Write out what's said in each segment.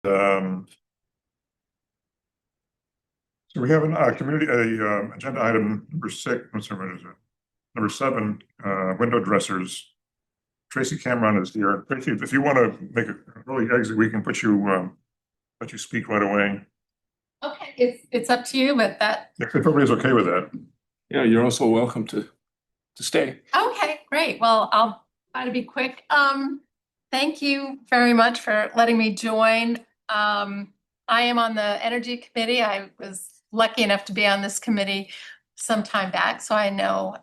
Um, so we have an community agenda item number six. I'm sorry, what is it? Number seven, window dressers. Tracy Cameron is here. Tracy, if you want to make a early exit, we can let you speak right away. Okay, it's up to you, but that, If everybody's okay with that. Yeah, you're also welcome to stay. okay, great. Well, I'll try to be quick. Thank you very much for letting me join. I am on the Energy Committee. I was lucky enough to be on this committee some time back, so I know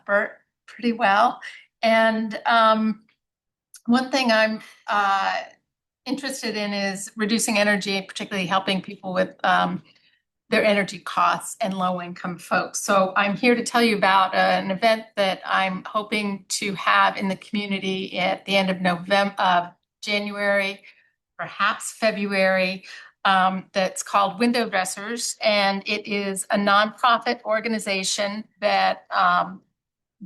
Bert pretty well. And one thing I'm interested in is reducing energy, particularly helping people with their energy costs and low income folks. So I'm here to tell you about an event that I'm hoping to have in the community at the end of January, perhaps February. That's called Window Dressers, and it is a nonprofit organization that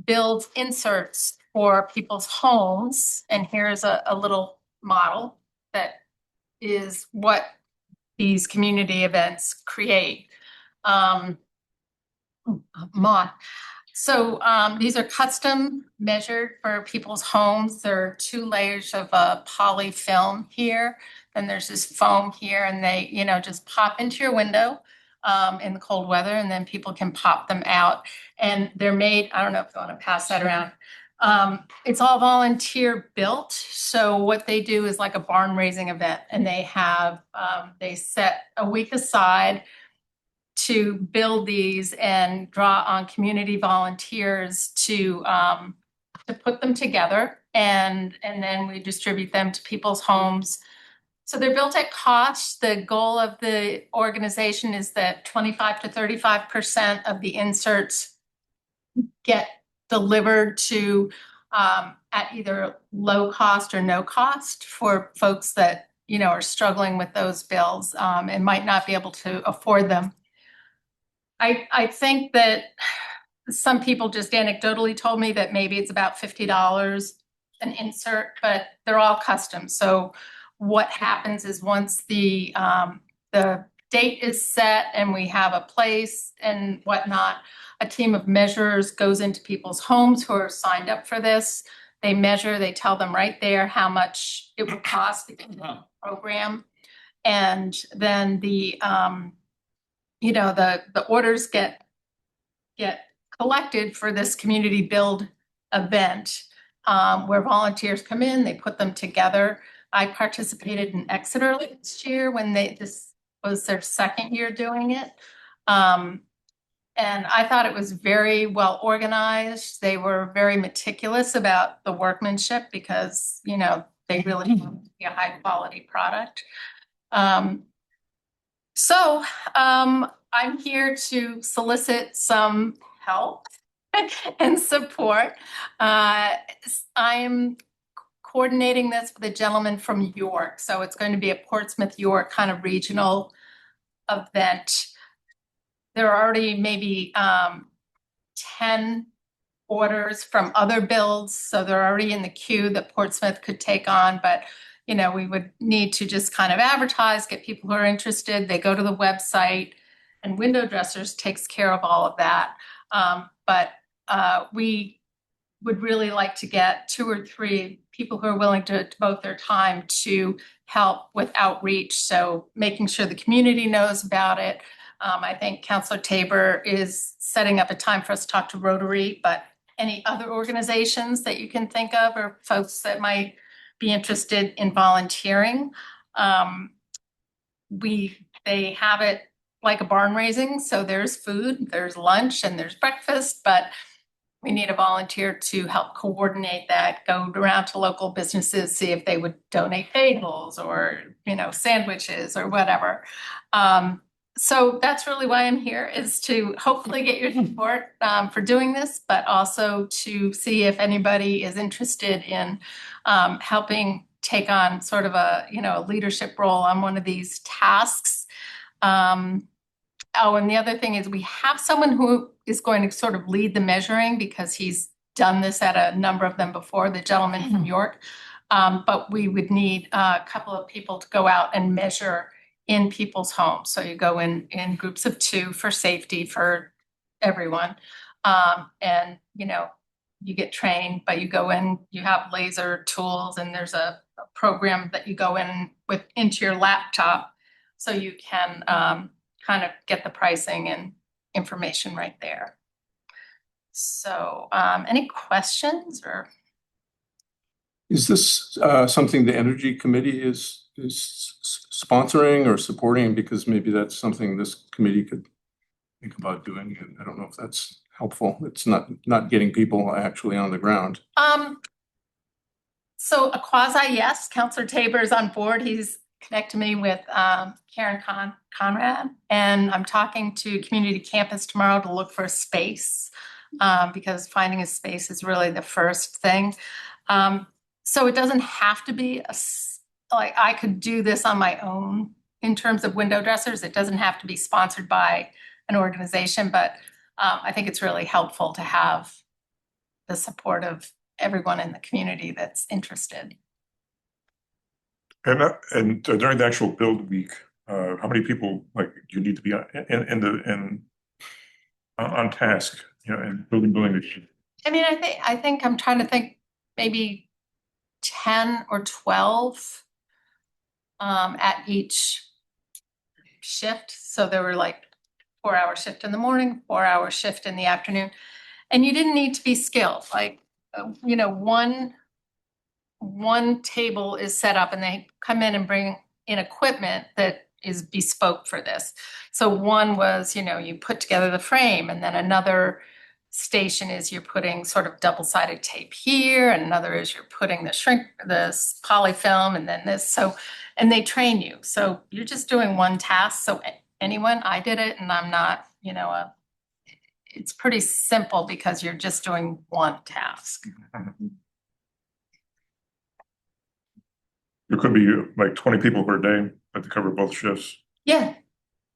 builds inserts for people's homes. And here's a little model that is what these community events create. Moth. So these are custom measured for people's homes. There are two layers of poly film here. Then there's this foam here, and they, just pop into your window in the cold weather, and then people can pop them out. And they're made, I don't know if you want to pass that around. It's all volunteer built. So what they do is like a barn raising event, and they set a week aside to build these and draw on community volunteers to put them together, and then we distribute them to people's homes. So they're built at cost. The goal of the organization is that 25 to 35% of the inserts get delivered to at either low cost or no cost for folks that are struggling with those bills and might not be able to afford them. I think that some people just anecdotally told me that maybe it's about $50 an insert, but they're all custom. So what happens is once the date is set and we have a place and whatnot, a team of measurers goes into people's homes who are signed up for this. They measure, they tell them right there how much it would cost to get the program. And then the orders get collected for this community build event where volunteers come in, they put them together. I participated in Exeter last year when this was their second year doing it. And I thought it was very well organized. They were very meticulous about the workmanship because, they really want to be a high quality product. So I'm here to solicit some help and support. I am coordinating this with a gentleman from York. So it's going to be a Portsmouth, York kind of regional event. There are already maybe 10 orders from other builds. So they're already in the queue that Portsmouth could take on. But we would need to just kind of advertise, get people who are interested. They go to the website, and Window Dressers takes care of all of that. But we would really like to get 2 or 3 people who are willing to devote their time to help with outreach. So making sure the community knows about it. I think Councilor Tabor is setting up a time for us to talk to Rotary, but any other organizations that you can think of or folks that might be interested in volunteering. They have it like a barn raising. So there's food, there's lunch, and there's breakfast, but we need a volunteer to help coordinate that, go around to local businesses, see if they would donate bagels or, sandwiches or whatever. So that's really why I'm here, is to hopefully get your support for doing this, but also to see if anybody is interested in helping take on sort of a leadership role on one of these tasks. And the other thing is we have someone who is going to sort of lead the measuring because he's done this at a number of them before, the gentleman from York. But we would need a couple of people to go out and measure in people's homes. So you go in groups of 2 for safety for everyone. And, you know, you get trained, but you go in, you have laser tools, and there's a program that you go in with into your laptop. So you can kind of get the pricing and information right there. So any questions or? Is this something the Energy Committee is sponsoring or supporting? Because maybe that's something this committee could think about doing. And I don't know if that's helpful. It's not getting people actually on the ground. So a quasi yes, Counselor Tabor is on board. He's connected me with Karen Conrad, and I'm talking to Community Campus tomorrow to look for a space because finding a space is really the first thing. So it doesn't have to be like I could do this on my own in terms of window dressers. It doesn't have to be sponsored by an organization, but I think it's really helpful to have the support of everyone in the community that's interested. And during the actual build week, how many people like you need to be on task, you know, and building the. I mean, I think I'm trying to think maybe 10 or 12 at each shift. So there were like 4-hour shift in the morning, 4-hour shift in the afternoon. And you didn't need to be skilled. Like, you know, one table is set up and they come in and bring in equipment that is bespoke for this. So one was, you know, you put together the frame, and then another station is you're putting sort of double-sided tape here, and another is you're putting this polyfilm, and then this. So, and they train you. So you're just doing one task. So I did it, and I'm not, you know, it's pretty simple because you're just doing one task. There could be like 20 people per day that to cover both shifts. Yeah,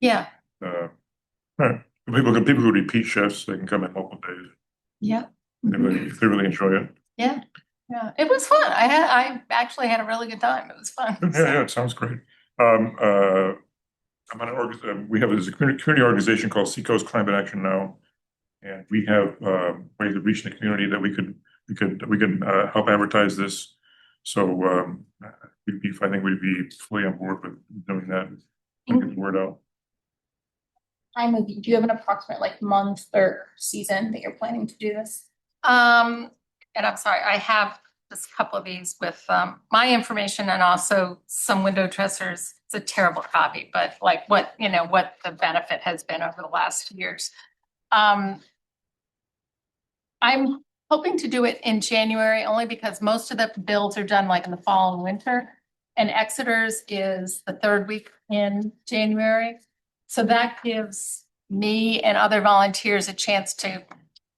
yeah, Right. People who repeat shifts, they can come in multiple days yeah. if they really enjoy it. Yeah, yeah, it was fun. I actually had a really good time. It was fun. Yeah, it sounds great. I'm on we have a community organization called Seacoast Climate Action Now, and we have ways of reaching the community that we could help advertise this. So I think we'd be fully on board with doing that. Get the word out. Do you have an approximate like month or season that you're planning to do this? And I'm sorry, I have just a couple of these with my information and also some window dressers. It's a terrible copy, but like what the benefit has been over the last years. I'm hoping to do it in January only because most of the builds are done like in the fall and winter. And Exeter's is the 3rd week in January. So that gives me and other volunteers a chance to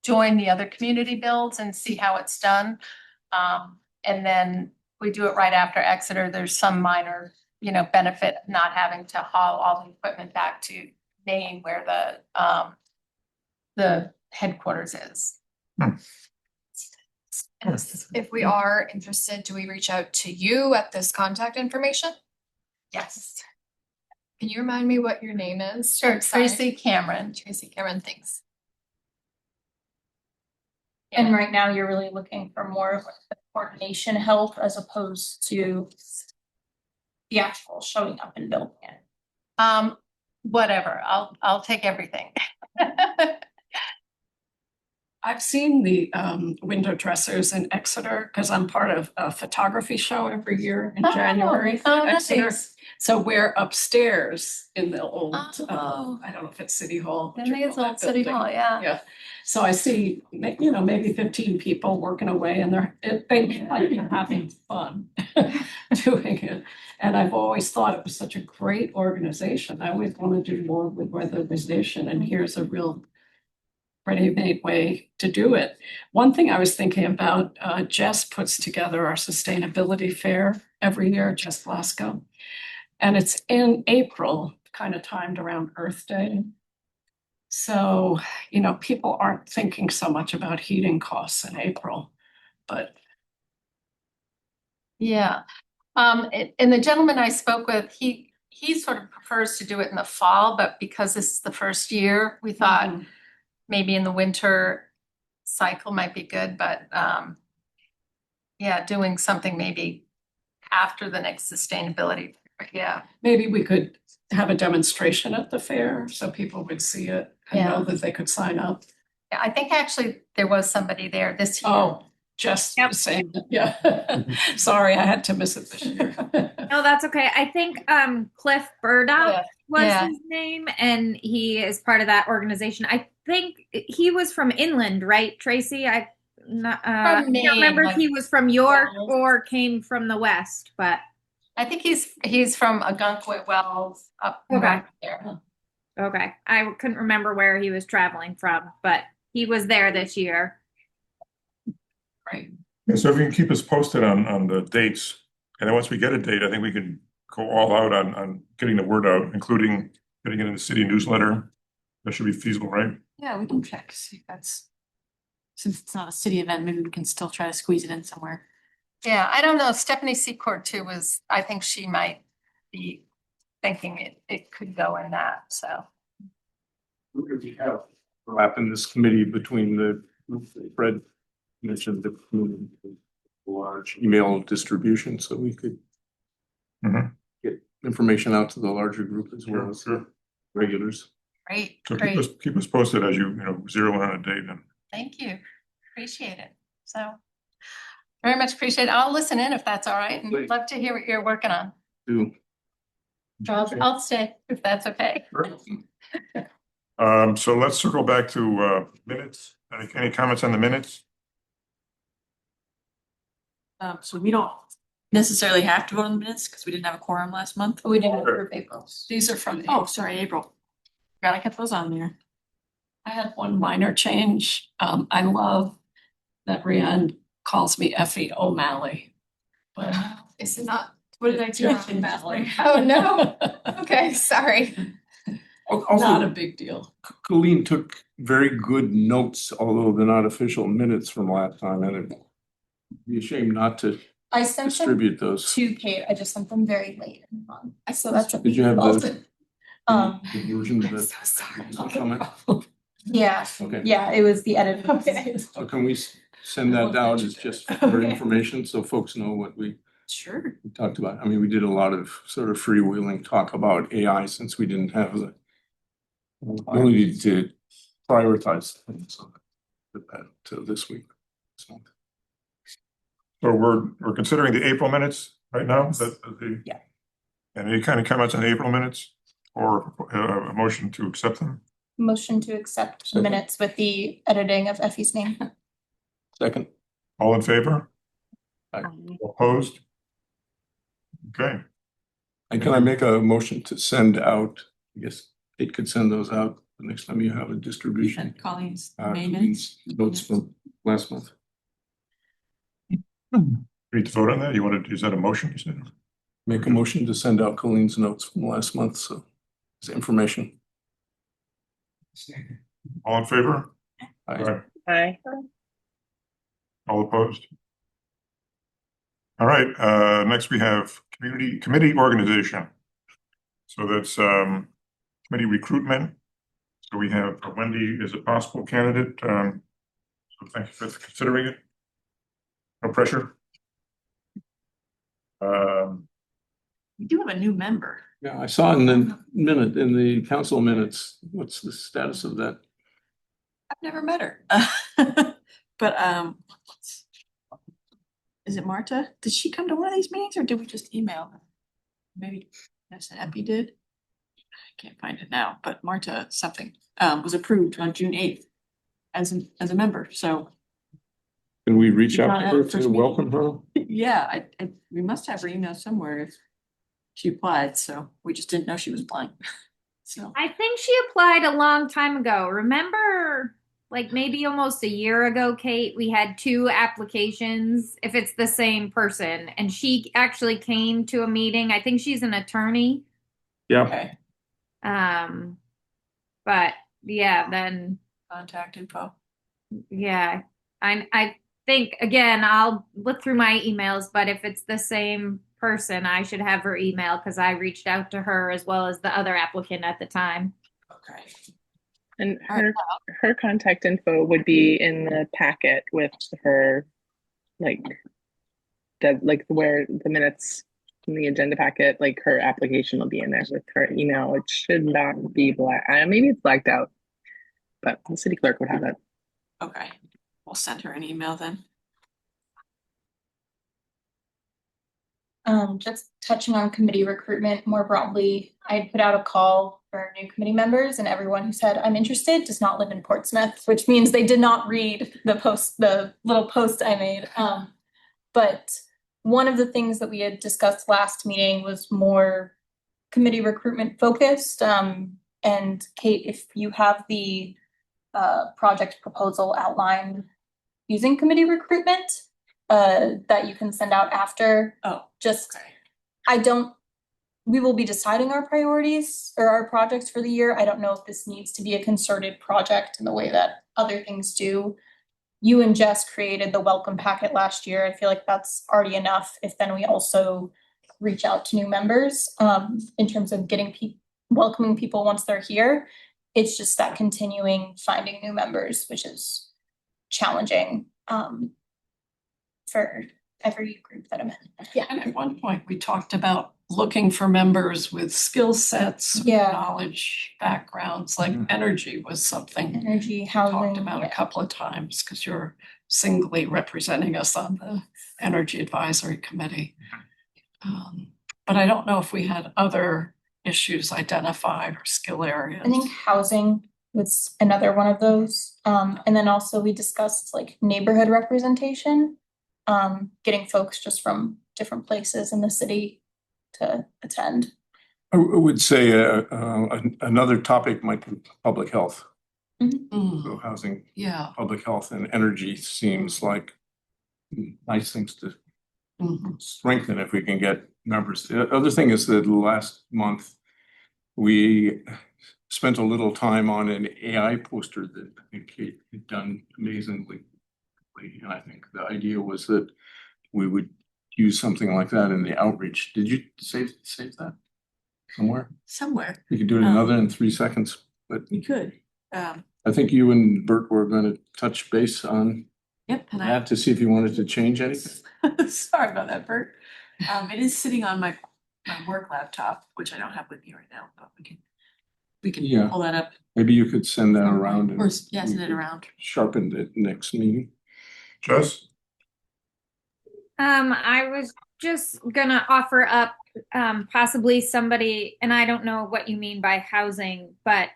join the other community builds and see how it's done. And then we do it right after Exeter. There's some minor, you know, benefit of not having to haul all the equipment back to Maine where the headquarters is. If we are interested, do we reach out to you at this contact information? Yes. Can you remind me what your name is? Sure, Tracy Cameron. Tracy Cameron, thanks. Yeah. And right now you're really looking for more of the coordination help as opposed to the actual showing up and building it. Whatever, I'll take everything. I've seen the window dressers in Exeter because I'm part of a photography show every year in January. Oh, in Exeter. nice. So we're upstairs in the old, Oh. I don't know if it's City Hall. I think it's old City Hall, yeah. Yeah. So I see, you know, maybe 15 people working away and they might be having fun doing it. And I've always thought it was such a great organization. I always want to do more with weatherization, and here's a real ready-made way to do it. One thing I was thinking about, Jess puts together our sustainability fair every year, Jess Glasgow. And it's in April, kind of timed around Earth Day. So, you know, people aren't thinking so much about heating costs in April, but Yeah. And the gentleman I spoke with, he sort of prefers to do it in the fall, but because this is the first year, we thought Mhm. maybe in the winter cycle might be good, but yeah, doing something maybe after the next sustainability, yeah. Maybe we could have a demonstration at the fair so people would see it and know Yeah. that they could sign up. Yeah, I think actually there was somebody there this year. Oh, just Yep. saying, yeah. Sorry, I had to miss it this year. No, that's okay. I think Cliff Burdock Yeah. was Yeah. his name, and he is part of that organization. I think he was from Inland, right, Tracy? I From can't Maine, remember if like- he was from York Wells. or came from the West, but I think he's from Agunquit Wells up Okay. north there. okay. I couldn't remember where he was traveling from, but he was there this year. Right. And so if you can keep us posted on the dates, and then once we get a date, I think we can go all out on getting the word out, including getting it in the city newsletter. That should be feasible, right? Yeah, we can check, see if that's, since it's not a city event, maybe we can still try to squeeze it in somewhere. Yeah, I don't know. Stephanie Secord too was, I think she might be thinking it could go in that, so. We have overlap in this committee between the, Fred mentioned the large email distribution, so we could Mhm. get information out to the larger group as well as Sure. regulars. Great, So great. keep us posted as you zero in on a date and. Thank you. Appreciate it. So very much appreciate it. I'll listen in if that's all right and Please. love to hear what you're working on. Do I'll stay if that's okay. So let's circle back to minutes. Any comments on the minutes? So we don't necessarily have to vote on the minutes because we didn't have a quorum last month. We didn't Sure. approve April's. These are from, Oh, sorry, April. Gotta get those on there. I had one minor change. I love that Rianne calls me Effie O'Malley. But Is it not? What did I do? O'Malley. Oh, no. Okay, sorry. Not a Also, big deal. Colleen took very good notes, although they're not official minutes from last time, and it'd be a shame not to I sent them distribute those. to Kate. I just sent them very late in the month. So that's a Did you have fault. the Um, version I'm that? so sorry. Comment? Yeah, Okay. yeah, it was the edit. Okay. So can we send that out as just for Okay. information so folks know what we Sure. talked about? I mean, we did a lot of sort of freewheeling talk about AI since we didn't have the ability to prioritize things. So put that to this week. So, So we're considering the April minutes right now, is that the? Yeah. And any kind of comments on the April minutes or a motion to accept them? Motion to accept the Second. minutes with the editing of Effie's name. Second, All in favor? Aye. Opposed? Okay, and can I make a motion to send out, I guess it could send those out the next time you have a distribution. And Colleen's Uh, May minutes. Notes from last month. need to vote on that? You wanted, is that a motion you said? Make a motion to send out Colleen's notes from last month, so it's information. All in favor? Aye. Hi. All opposed? All right, next we have committee organization. So that's committee recruitment. So we have Wendy as a possible candidate. So thank you for considering it. No pressure. We do have a new member. Yeah, I saw in the council minutes, what's the status of that? I've never met her. But is it Marta? Did she come to one of these meetings or did we just email her? Maybe that's Epi did. I can't find it now, but Marta something was approved on June 8th as a member. So Can we reach out Not to at her the first to meeting. welcome her? yeah, we must have her email somewhere if she applied, so we just didn't know she was applying. So I think she applied a long time ago. Remember, like maybe almost a year ago, Kate, we had 2 applications, if it's the same person, and she actually came to a meeting. I think she's an attorney. Yeah, okay, But yeah, then contact info. yeah, I think, again, I'll look through my emails, but if it's the same person, I should have her email because I reached out to her as well as the other applicant at the time. Okay. And All right. her contact info would be in the packet with her, like, where the minutes in the agenda packet, like her application will be in there with her email. It should not be black. Maybe it's blacked out, but the city clerk would have it. Okay, we'll send her an email then. Just touching on committee recruitment more broadly, I put out a call for new committee members and everyone who said, I'm interested, does not live in Portsmouth, which means they did not read the little post I made. But one of the things that we had discussed last meeting was more committee recruitment focused. And Kate, if you have the project proposal outlined using committee recruitment, that you can send out after, Oh, just, okay. we will be deciding our priorities or our projects for the year. I don't know if this needs to be a concerted project in the way that other things do. You and Jess created the welcome packet last year. I feel like that's already enough. If then we also reach out to new members, in terms of welcoming people once they're here. It's just that continuing finding new members, which is challenging, for every group that I'm in. Yeah. And at one point, we talked about looking for members with skill sets, Yeah. knowledge, backgrounds, like energy was something Energy, we housing. talked about a couple of times, because you're singly representing us on the Energy Advisory Committee. But I don't know if we had other issues identified or skill areas. I think housing was another one of those. And then also we discussed like neighborhood representation, getting folks just from different places in the city to attend. I would say another topic might be public health. Mm, So housing, yeah. public health and energy seems like nice things to Mhm. strengthen if we can get members. The other thing is that last month, we spent a little time on an AI poster that I think Kate had done amazingly. And I think the idea was that we would use something like that in the outreach. Did you save that somewhere? Somewhere, You could do it another in 3 seconds, but we could. I think you and Bert were going to touch base on Yep, and that to see if you wanted to change anything. sorry about that, Bert. It is sitting on my work laptop, which I don't have with me right now, but we can Yeah. pull that up. Maybe you could send that around and Or, yeah, send it around. sharpen it next meeting. Jess? I was just gonna offer up possibly somebody, and I don't know what you mean by housing, but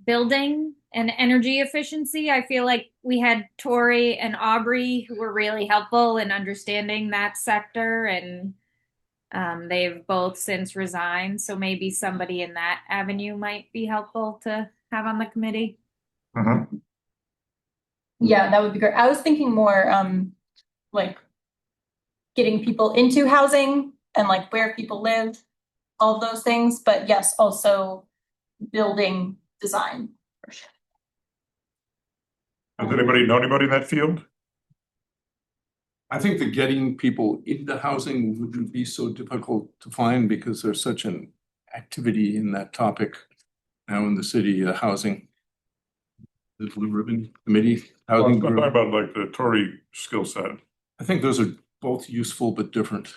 building and energy efficiency. I feel like we had Tori and Aubrey who were really helpful in understanding that sector, and they've both since resigned. So maybe somebody in that avenue might be helpful to have on the committee. Mhm. Yeah, that would be great. I was thinking more, like getting people into housing and like where people live, all of those things, but yes, also building design for sure. Does anybody know anybody in that field? I think that getting people into housing wouldn't be so difficult to find because there's such an activity in that topic now in the city, housing. The Blue Ribbon Committee. I'm Housing talking Group. about like the Tory skill set. I think those are both useful but different.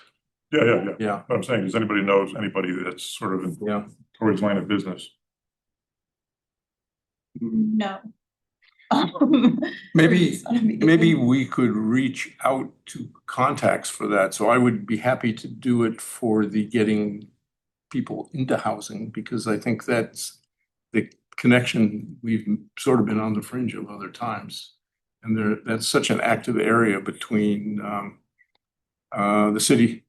Yeah. Yeah, What I'm saying, does anybody knows anybody that's sort of in yeah. Tory's line of business? No. Maybe we could reach out to contacts for that. So I would be happy to do it for the getting people into housing because I think that's the connection we've sort of been on the fringe of other times. And that's such an active area between the city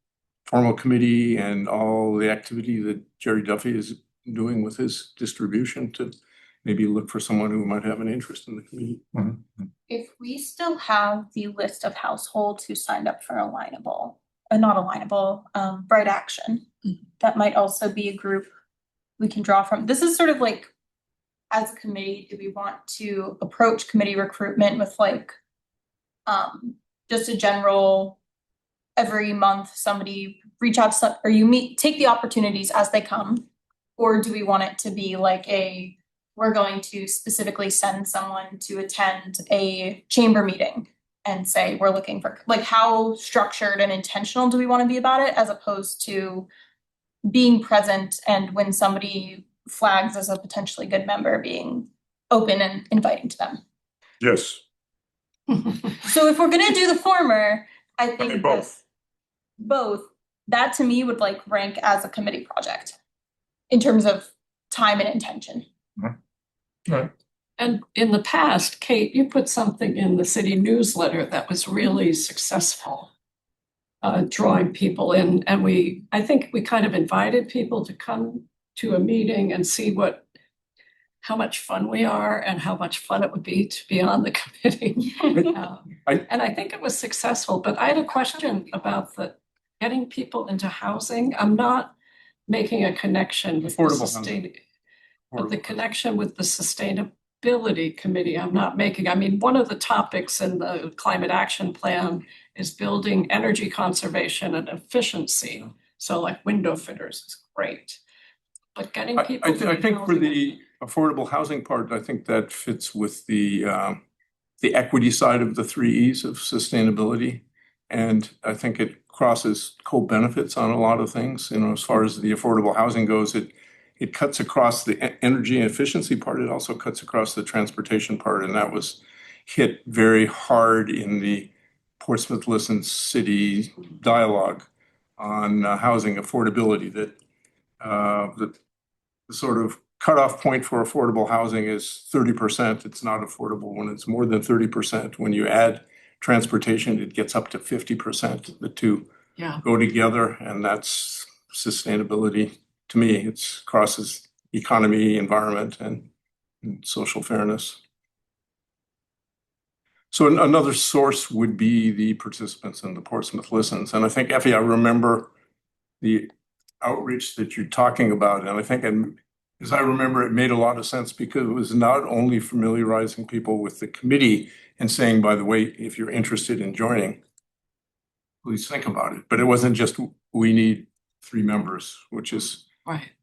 formal committee and all the activity that Jerry Duffy is doing with his distribution to maybe look for someone who might have an interest in the community. If we still have the list of households who signed up for Bright Action, that might also be a group we can draw from. This is sort of like, as a committee, do we want to approach committee recruitment with like, just a general, every month somebody reach out to some, or you meet, take the opportunities as they come? Or do we want it to be like we're going to specifically send someone to attend a chamber meeting and say, we're looking for, like, how structured and intentional do we want to be about it, as opposed to being present and when somebody flags as a potentially good member, being open and inviting to them? Yes, So if we're gonna do the former, I Okay, think both. both, that to me would like rank as a committee project in terms of time and intention. right. And in the past, Kate, you put something in the city newsletter that was really successful. Drawing people in, and I think we kind of invited people to come to a meeting and see how much fun we are and how much fun it would be to be on the committee. And I think it was successful, but I had a question about getting people into housing. I'm not making a connection with Affordable housing. the connection with the sustainability committee. I'm not making, I mean, one of the topics in the climate action plan is building energy conservation and efficiency. So like window fitters is great. But getting people. I think for the affordable housing part, I think that fits with the equity side of the 3 E's of sustainability. And I think it crosses co-benefits on a lot of things. You know, as far as the affordable housing goes, it cuts across the energy efficiency part. It also cuts across the transportation part. And that was hit very hard in the Portsmouth Listen City dialogue on housing affordability, that the sort of cutoff point for affordable housing is 30%. It's not affordable when it's more than 30%. When you add transportation, it gets up to 50%. The two go together, and that's sustainability. To me, it crosses economy, environment, and social fairness. So another source would be the participants in the Portsmouth Listens. And I think, Effie, I remember the outreach that you're talking about. And I think, as I remember, it made a lot of sense because it was not only familiarizing people with the committee and saying, by the way, if you're interested in joining, please think about it. But it wasn't just, we need 3 members, which is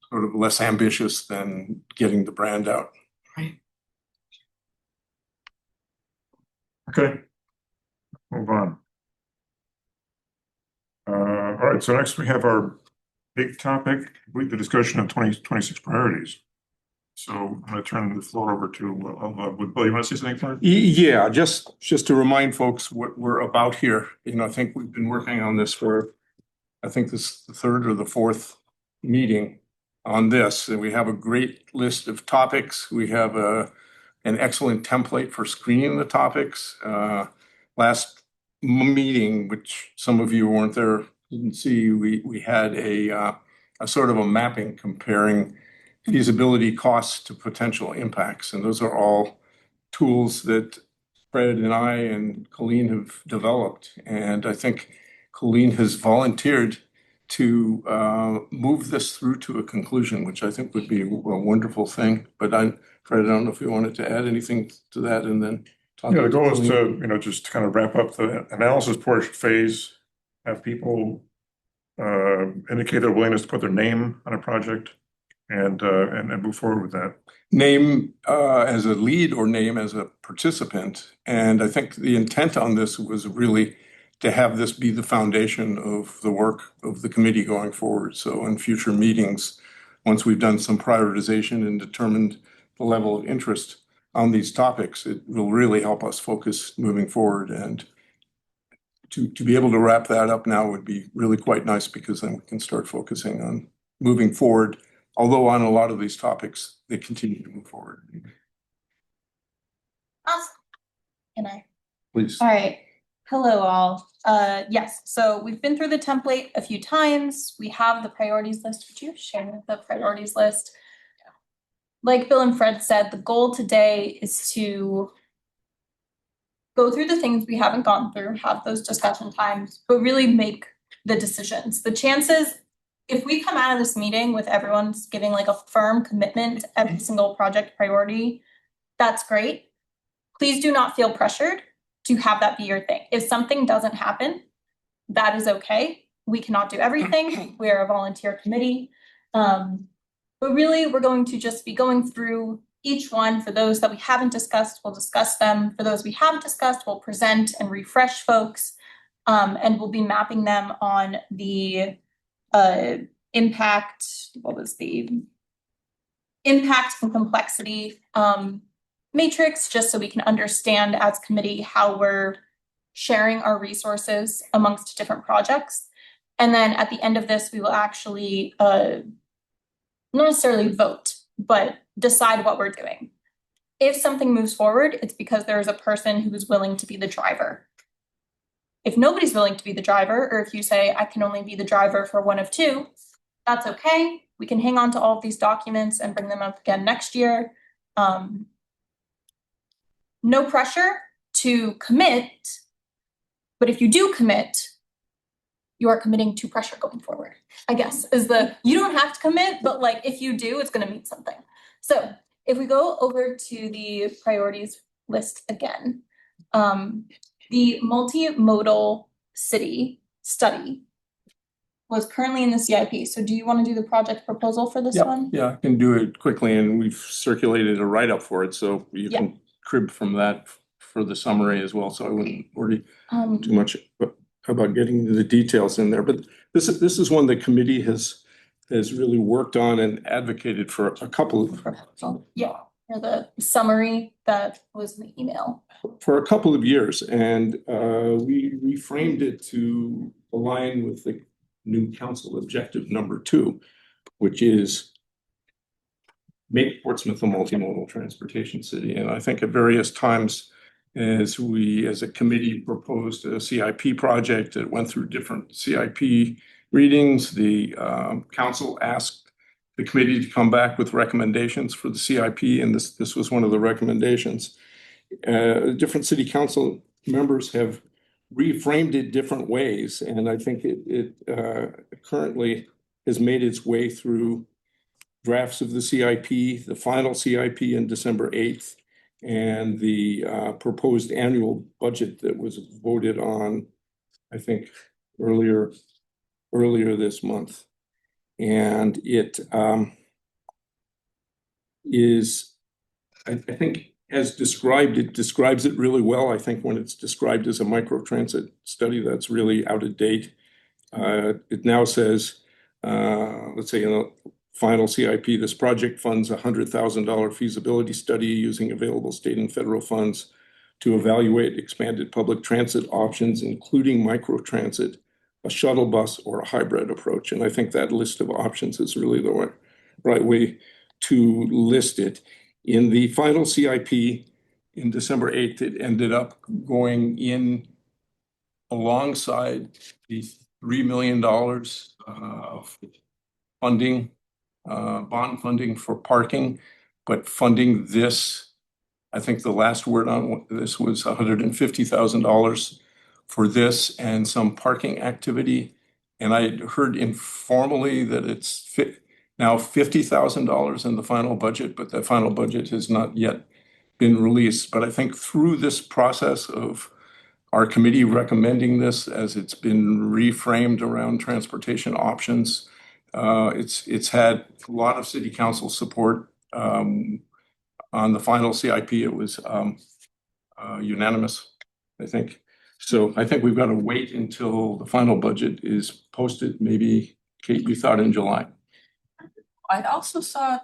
sort of less ambitious than getting the brand out. Okay. Move on. All right, so next we have our big topic, the discussion of 2026 priorities. So I'm going to turn the floor over to, would Bill, you want to say something first? Yeah, just to remind folks what we're about here. You know, I think we've been working on this for, I think this is the 3rd or the 4th meeting on this. And we have a great list of topics. We have an excellent template for screening the topics. Last meeting, which some of you weren't there, didn't see, we had a sort of a mapping comparing feasibility costs to potential impacts. And those are all tools that Fred and I and Colleen have developed. And I think Colleen has volunteered to move this through to a conclusion, which I think would be a wonderful thing. But Fred, I don't know if you wanted to add anything to that and then talk. Yeah, the goal is to, just to kind of wrap up the analysis portion phase, have people indicate their willingness to put their name on a project and move forward with that. Name as a lead or name as a participant. And I think the intent on this was really to have this be the foundation of the work of the committee going forward. So in future meetings, once we've done some prioritization and determined the level of interest on these topics, it will really help us focus moving forward. And to be able to wrap that up now would be really quite nice, because then we can start focusing on moving forward. Although on a lot of these topics, they continue to move forward. Awesome. Can I? Please. All right. Hello, all. Yes, so we've been through the template a few times. We have the priorities list. Would you share the priorities list? Like Bill and Fred said, the goal today is to go through the things we haven't gone through, have those discussion times, but really make the decisions. The chances, if we come out of this meeting with everyone's giving like a firm commitment to every single project priority, that's great. Please do not feel pressured to have that be your thing. If something doesn't happen, that is okay. We cannot do everything. We are a volunteer committee. But really, we're going to just be going through each one. For those that we haven't discussed, we'll discuss them. For those we have discussed, we'll present and refresh folks. And we'll be mapping them on the impact, what was the impact and complexity matrix, just so we can understand as committee how we're sharing our resources amongst different projects. And then at the end of this, we will actually not necessarily vote, but decide what we're doing. If something moves forward, it's because there is a person who is willing to be the driver. If nobody's willing to be the driver, or if you say, I can only be the driver for one of two, that's okay. We can hang on to all of these documents and bring them up again next year. No pressure to commit, but if you do commit, you are committing to pressure going forward, I guess, is you don't have to commit, but like if you do, it's gonna mean something. So if we go over to the priorities list again, the multimodal city study was currently in the CIP. So do you want to do the project proposal for this one? Yeah, I can do it quickly, and we've circulated a write-up for it, so you can crib from that for the summary as well, so I wouldn't worry too much about getting the details in there. But this is one the committee has really worked on and advocated for a couple of Yeah, or the summary that was in the email. For a couple of years, and we reframed it to align with the new council objective number 2, which is make Portsmouth a multimodal transportation city. And I think at various times, as we as a committee proposed a CIP project that went through different CIP readings, the council asked the committee to come back with recommendations for the CIP, and this was one of the recommendations. Different city council members have reframed it different ways, and I think it currently has made its way through drafts of the CIP, the final CIP in December 8th, and the proposed annual budget that was voted on, I think, earlier this month. And it is, I think, as described, it describes it really well. I think when it's described as a microtransit study, that's really out of date. It now says, let's say in the final CIP, this project funds a $100,000 feasibility study using available state and federal funds to evaluate expanded public transit options, including microtransit, a shuttle bus, or a hybrid approach. And I think that list of options is really the right way to list it. In the final CIP in December 8th, it ended up going in alongside the $3 million of funding, bond funding for parking, but funding this, I think the last word on this was $150,000 for this and some parking activity. And I heard informally that it's now $50,000 in the final budget, but the final budget has not yet been released. But I think through this process of our committee recommending this as it's been reframed around transportation options, it's had a lot of city council support. On the final CIP, it was unanimous, I think. So I think we've got to wait until the final budget is posted. Maybe, Kate, you thought in July. I also saw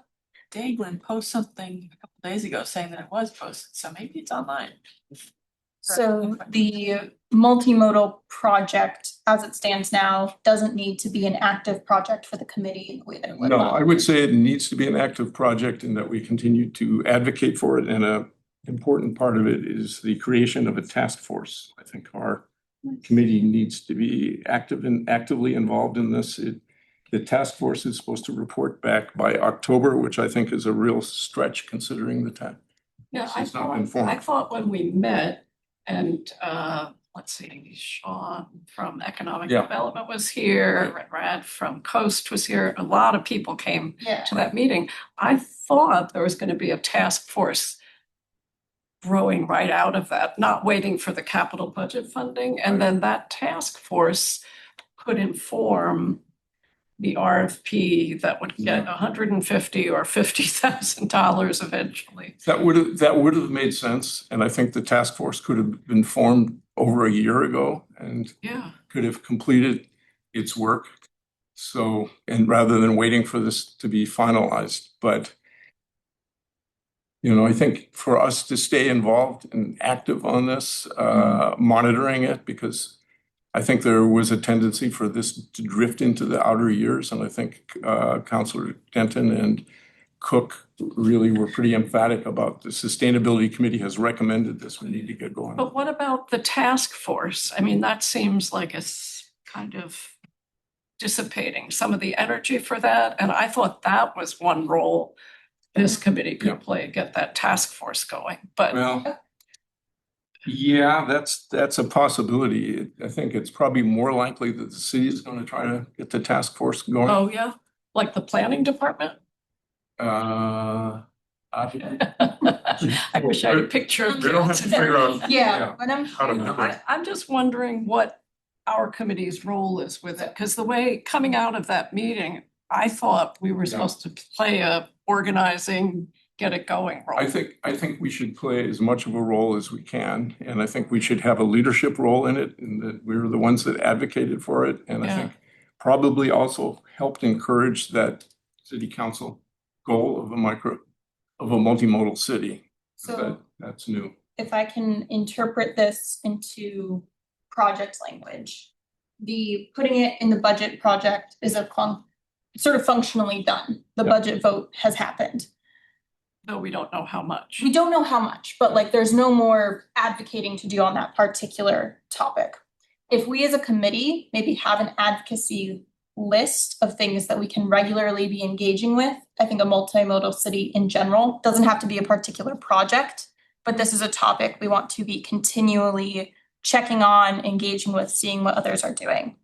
Daglin post something a couple days ago saying that it was posted, so maybe it's online. So the multimodal project, as it stands now, doesn't need to be an active project for the committee in the way that it would. No, I would say it needs to be an active project and that we continue to advocate for it. And an important part of it is the creation of a task force. I think our committee needs to be actively involved in this. The task force is supposed to report back by October, which I think is a real stretch considering the time. Yeah, It's not been formed. I thought when we met and let's see, Sean from Economic Yeah. Development was here, Brad from Coast was here. A lot of people came Yeah. to that meeting. I thought there was going to be a task force growing right out of that, not waiting for the capital budget funding. And then that task force could inform the RFP that would get $150,000 or $50,000 eventually. That would have made sense, and I think the task force could have been formed over a year ago and Yeah. could have completed its work. So, and rather than waiting for this to be finalized, but I think for us to stay involved and active on this, monitoring it, because I think there was a tendency for this to drift into the outer years, and I think Councilor Denton and Cook really were pretty emphatic about the Sustainability Committee has recommended this. We need to get going. But what about the task force? I mean, that seems like it's kind of dissipating some of the energy for that. And I thought that was one role this committee Yeah. could play, get that task force going. But Well, yeah, that's a possibility. I think it's probably more likely that the city is going to try to get the task force going. oh, yeah, like the planning department. I wish I had a picture of We don't have to figure out Yeah, but I'm. how to do it. I'm just wondering what our committee's role is with it, because the way coming out of that meeting, I thought we were supposed to play a organizing, get it going role. I think we should play as much of a role as we can, and I think we should have a leadership role in it, and that we're the ones that advocated for it, and I Yeah. think probably also helped encourage that city council goal of a multimodal city. So That's new. if I can interpret this into project language, the putting it in the budget project is sort of functionally done. The Yeah. budget vote has happened. Though we don't know how much. We don't know how much, but like there's no more advocating to do on that particular topic. If we as a committee maybe have an advocacy list of things that we can regularly be engaging with, I think a multimodal city in general doesn't have to be a particular project, but this is a topic we want to be continually checking on, engaging with, seeing what others are doing.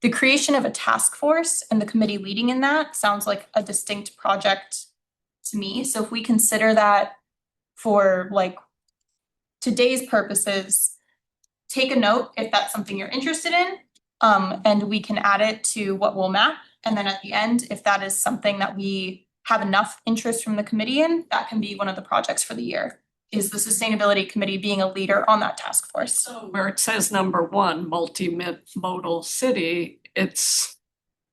The creation of a task force and the committee leading in that sounds like a distinct project to me. So if we consider that for like today's purposes, take a note if that's something you're interested in, and we can add it to what we'll map. And then at the end, if that is something that we have enough interest from the committee in, that can be one of the projects for the year, is the Sustainability Committee being a leader on that task force. So where it says number one, multimodal city, it's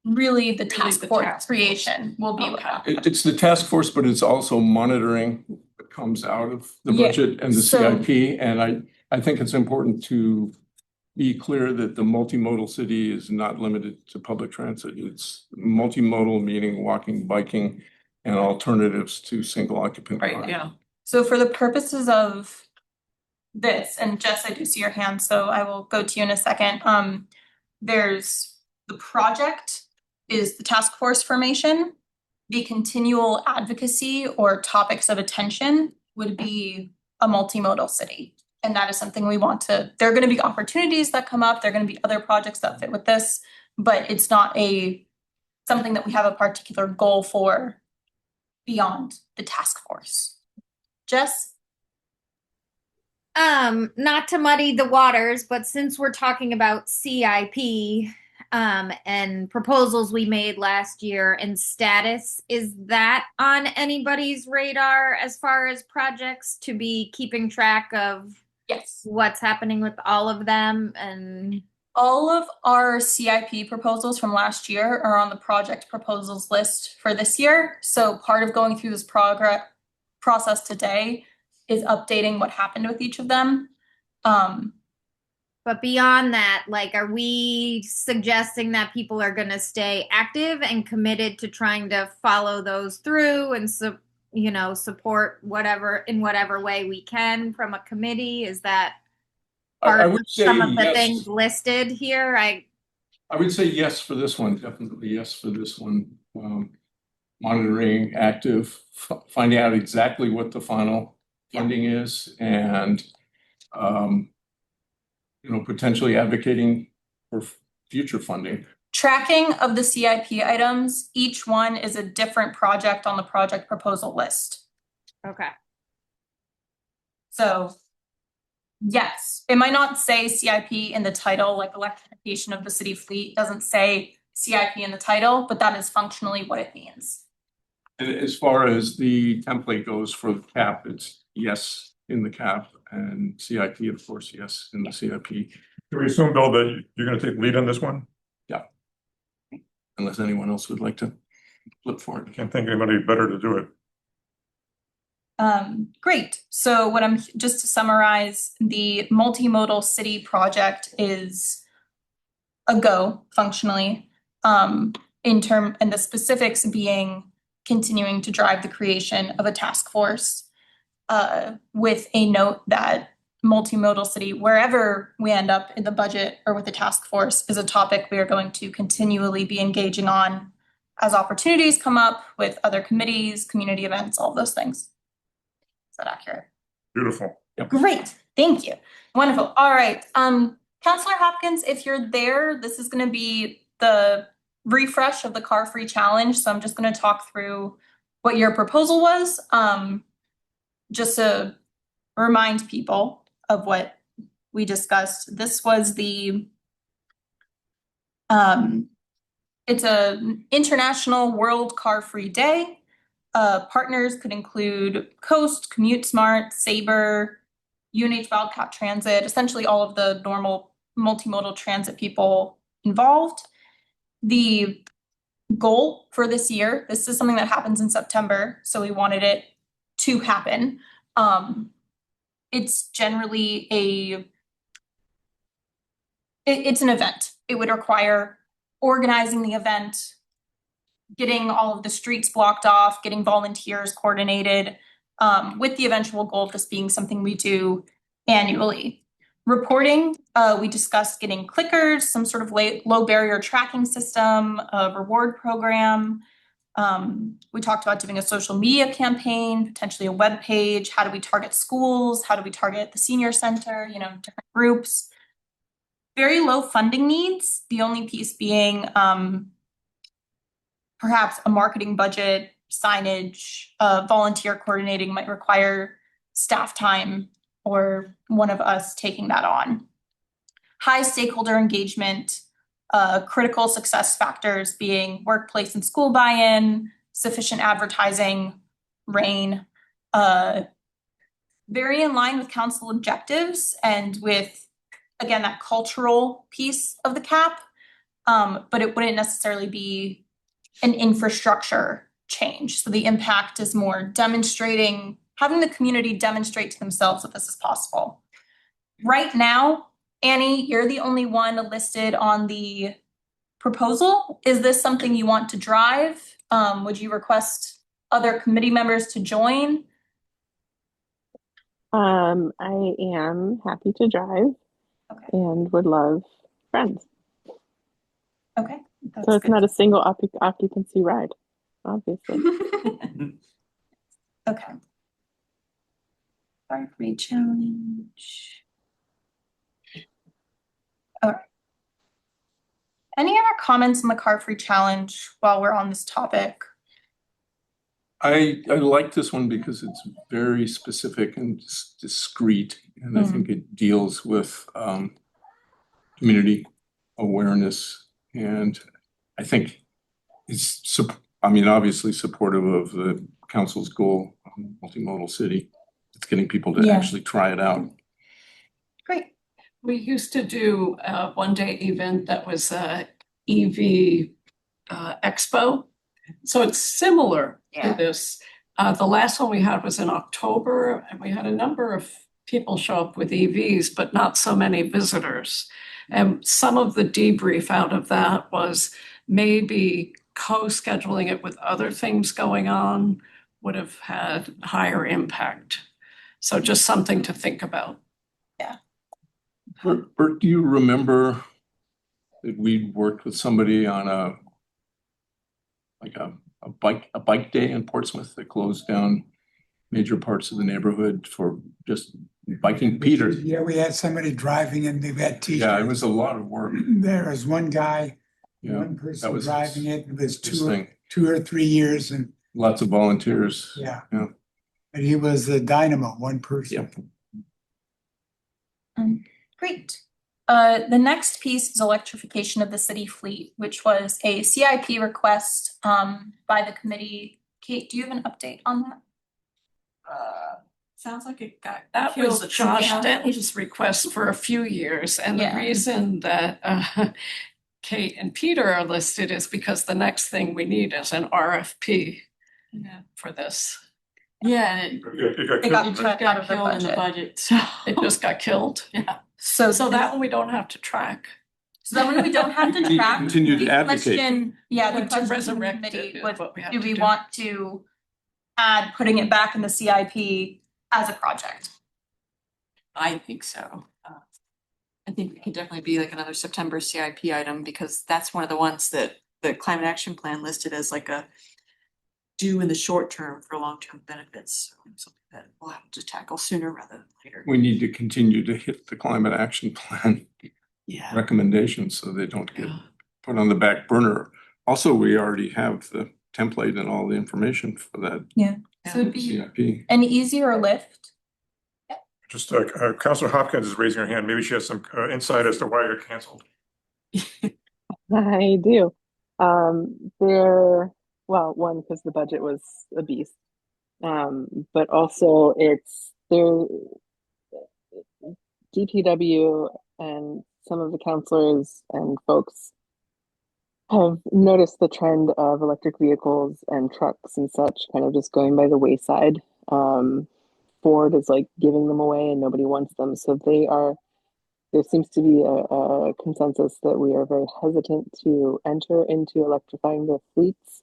Really, the Really task the force task force. creation will be what Okay. that. It's the task force, but it's also monitoring what comes out of the Yeah, budget and the so- CIP. And I think it's important to be clear that the multimodal city is not limited to public transit. It's multimodal, meaning walking, biking, and alternatives to single occupant. right, cars. yeah. So for the purposes of this, and Jess, I do see your hand, so I will go to you in a second. There's the project is the task force formation. The continual advocacy or topics of attention would be a multimodal city. And that is something we want to, there are gonna be opportunities that come up, there are gonna be other projects that fit with this, but it's not something that we have a particular goal for beyond the task force. Jess? Not to muddy the waters, but since we're talking about CIP, and proposals we made last year and status, is that on anybody's radar as far as projects to be keeping track of Yes. what's happening with all of them? And All of our CIP proposals from last year are on the project proposals list for this year. So part of going through this process today is updating what happened with each of them. but beyond that, like, are we suggesting that people are going to stay active and committed to trying to follow those through and support whatever in whatever way we can from a committee? Is that I part of would say some of the yes. things listed here? I would say yes for this one, definitely yes for this one. Monitoring, active, finding out exactly what the final funding is, and potentially advocating for future funding. Tracking of the CIP items, each one is a different project on the project proposal list. Okay. So yes, it might not say CIP in the title, like electrification of the city fleet doesn't say CIP in the title, but that is functionally what it means. And as far as the template goes for the cap, it's yes in the cap, and CIP, of course, yes in the CIP, Do we assume, Bill, that you're gonna take lead on this one? unless anyone else would like to flip for it. Can't think of anybody better to do it. Great. So what I'm, just to summarize, the multimodal city project is a go functionally. And the specifics being continuing to drive the creation of a task force with a note that multimodal city, wherever we end up in the budget or with the task force, is a topic we are going to continually be engaging on as opportunities come up with other committees, community events, all those things. Is that accurate? Beautiful. Great, thank you. Wonderful. All right. Counselor Hopkins, if you're there, this is gonna be the refresh of the car-free challenge. So I'm just gonna talk through what your proposal was. Just to remind people of what we discussed. This was the it's a International World Car-Free Day. Partners could include Coast, Commute Smart, Sabre, UNH Wildcat Transit, essentially all of the normal multimodal transit people involved. The goal for this year, this is something that happens in September, so we wanted it to happen. It's generally it's an event. It would require organizing the event, getting all of the streets blocked off, getting volunteers coordinated, with the eventual goal of this being something we do annually. Reporting, we discussed getting clickers, some sort of low barrier tracking system, a reward program. We talked about doing a social media campaign, potentially a web page. How do we target schools? How do we target the senior center? You know, different groups. Very low funding needs. The only piece being perhaps a marketing budget, signage, volunteer coordinating might require staff time or one of us taking that on. High stakeholder engagement, critical success factors being workplace and school buy-in, sufficient advertising, RAIN, very in line with council objectives and with, again, that cultural piece of the cap, but it wouldn't necessarily be an infrastructure change. So the impact is more demonstrating, having the community demonstrate to themselves that this is possible. Right now, Annie, you're the only one listed on the proposal. Is this something you want to drive? Would you request other committee members to join? I am happy to drive Okay. and would love friends. Okay. So it's not a single occupancy ride, obviously. Okay. Car-free challenge. All right. Any other comments on the car-free challenge while we're on this topic? I like this one because it's very specific and discreet, and I think it deals with community awareness, and I think it's obviously supportive of the council's goal on multimodal city. It's getting people to actually try it out. Great. We used to do a one-day event that was a EV expo. So it's similar to this. The last one we had was in October, and we had a number of people show up with EVs, but not so many visitors. And some of the debrief out of that was maybe co-scheduling it with other things going on would have had higher impact. So just something to think about. Bert, do you remember that we worked with somebody on a bike day in Portsmouth that closed down major parts of the neighborhood for just biking? Peter. Yeah, we had somebody driving and they had t-shirts. Yeah, it was a lot of work. There was one guy, Yeah, one that person was driving it. It was interesting. 2 or 3 years, and Lots of volunteers. yeah. Yeah. And he was the dynamo, one person. Yep. Great. The next piece is electrification of the city fleet, which was a CIP request by the committee. Kate, do you have an update on that? Sounds like it got That killed. was Josh Yeah. Denton's request for a few years, and the Yeah. reason that Kate and Peter are listed is because the next thing we need is an RFP Yeah, for this. yeah, and It got It got killed, it right? cut just out got of the killed in the budget. budget, so. It just got killed. Yeah. So that one we don't have to track. So that one we don't have to We track. continue to The advocate. question- Yeah, the But to question from the resurrect it committee is was, what we have do to we do. want to add putting it back in the CIP as a project? I think so. I think it could definitely be like another September CIP item because that's one of the ones that the climate action plan listed as like a due in the short term for long-term benefits. So something that we'll have to tackle sooner rather than later. We need to continue to hit the climate action plan Yeah. recommendations so they don't get Yeah. put on the back burner. Also, we already have the template and all the information for that So it'd be CIP. an easier lift. Just, Counselor Hopkins is raising her hand. Maybe she has some insight as to why you're canceled. I do. Well, one, because the budget was a beast. But also DPW and some of the counselors and folks have noticed the trend of electric vehicles and trucks and such kind of just going by the wayside. Ford is like giving them away and nobody wants them. So there seems to be a consensus that we are very hesitant to enter into electrifying the fleets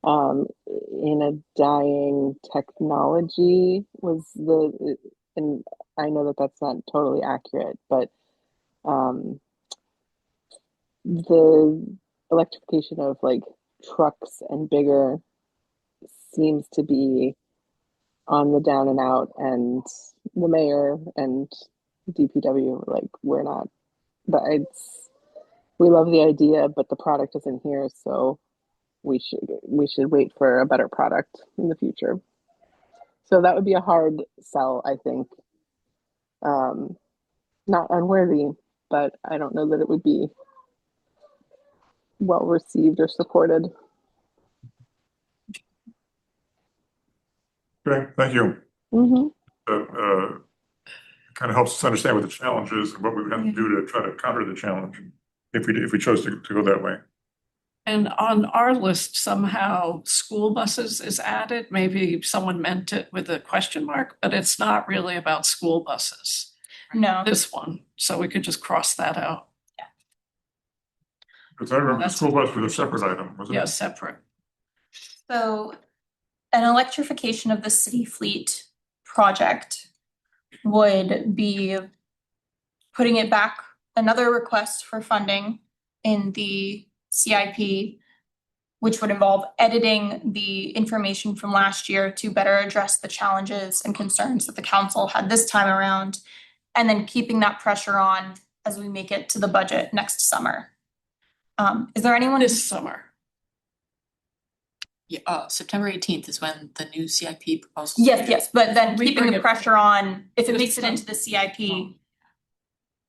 in a dying technology and I know that that's not totally accurate, but the electrification of like trucks and bigger seems to be on the down and out, and the mayor and DPW like we're not, but we love the idea, but the product isn't here, so we should wait for a better product in the future. So that would be a hard sell, I think. Not unworthy, but I don't know that it would be well received or supported. Okay, thank you. Mm-hmm. Kind of helps us understand what the challenge is and what we would have to do to try to counter the challenge if we chose to go that way. And on our list, somehow school buses is added. Maybe someone meant it with a question mark, but it's not really about school buses. No. This one, so we could just cross that out. Because I remember the That's- school bus was a separate item, wasn't it? Yeah, separate. So an electrification of the city fleet project would be putting it back, another request for funding in the CIP, which would involve editing the information from last year to better address the challenges and concerns that the council had this time around, and then keeping that pressure on as we make it to the budget next summer. Is there anyone? This summer. Yeah, September 18th is when the new CIP proposal. Yes, but then We keeping bring the it- pressure on, if it This makes it summer. into the CIP,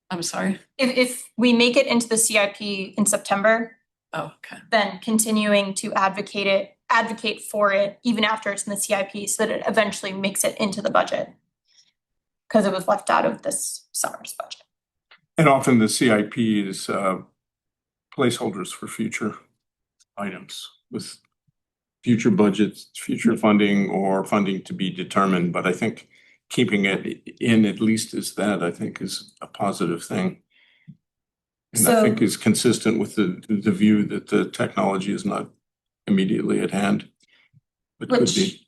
I'm sorry. if we make it into the CIP in September, Oh, okay. then continuing to advocate for it even after it's in the CIP so that it eventually makes it into the budget. Cause it was left out of this summer's budget. And often the CIP is placeholders for future items with future budgets, future funding, or funding to be determined. But I think keeping it in at least as that, I think, is a positive thing. And I So- think is consistent with the view that the technology is not immediately at hand. But could Which- be.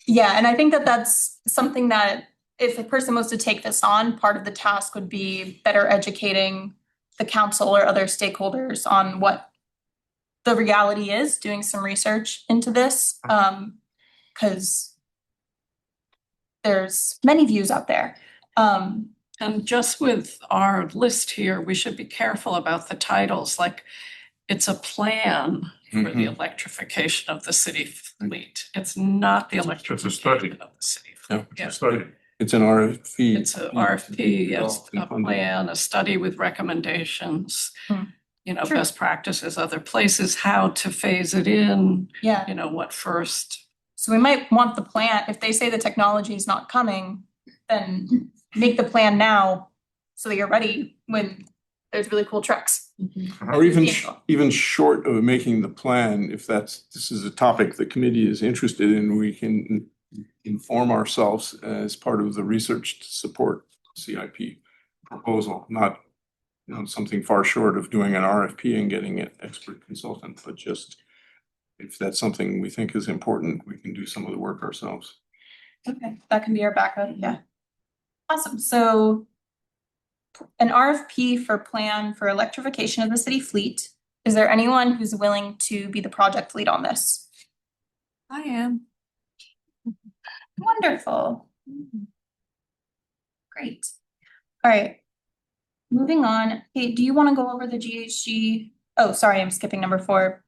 Yeah, and I think that that's something that if a person was to take this on, part of the task would be better educating the council or other stakeholders on what the reality is, doing some research into this, cause there's many views out there. And just with our list here, we should be careful about the titles, like it's a plan for the electrification of the city fleet. It's not the It's a study. electrification of the city Yeah, fleet. It's a study. It's an RFP. It's a RFP, it's a Development. plan, a study with recommendations. Hmm. You know, True. best practices, other places, how to phase it in, Yeah, you know, what first. So we might want the plan, if they say the technology is not coming, then make the plan now so that you're ready when there's really cool trucks. Or even, Vehicle. even short of making the plan, if this is a topic the committee is interested in, we can inform ourselves as part of the research to support CIP proposal, not, something far short of doing an RFP and getting an expert consultant, but just if that's something we think is important, we can do some of the work ourselves. Okay, that can be our backup, yeah. Awesome, so an RFP for plan for electrification of the city fleet. Is there anyone who's willing to be the project lead on this? I am. Wonderful. Great. All right. Moving on, hey, do you want to go over the GHG? Oh, sorry, I'm skipping number 4.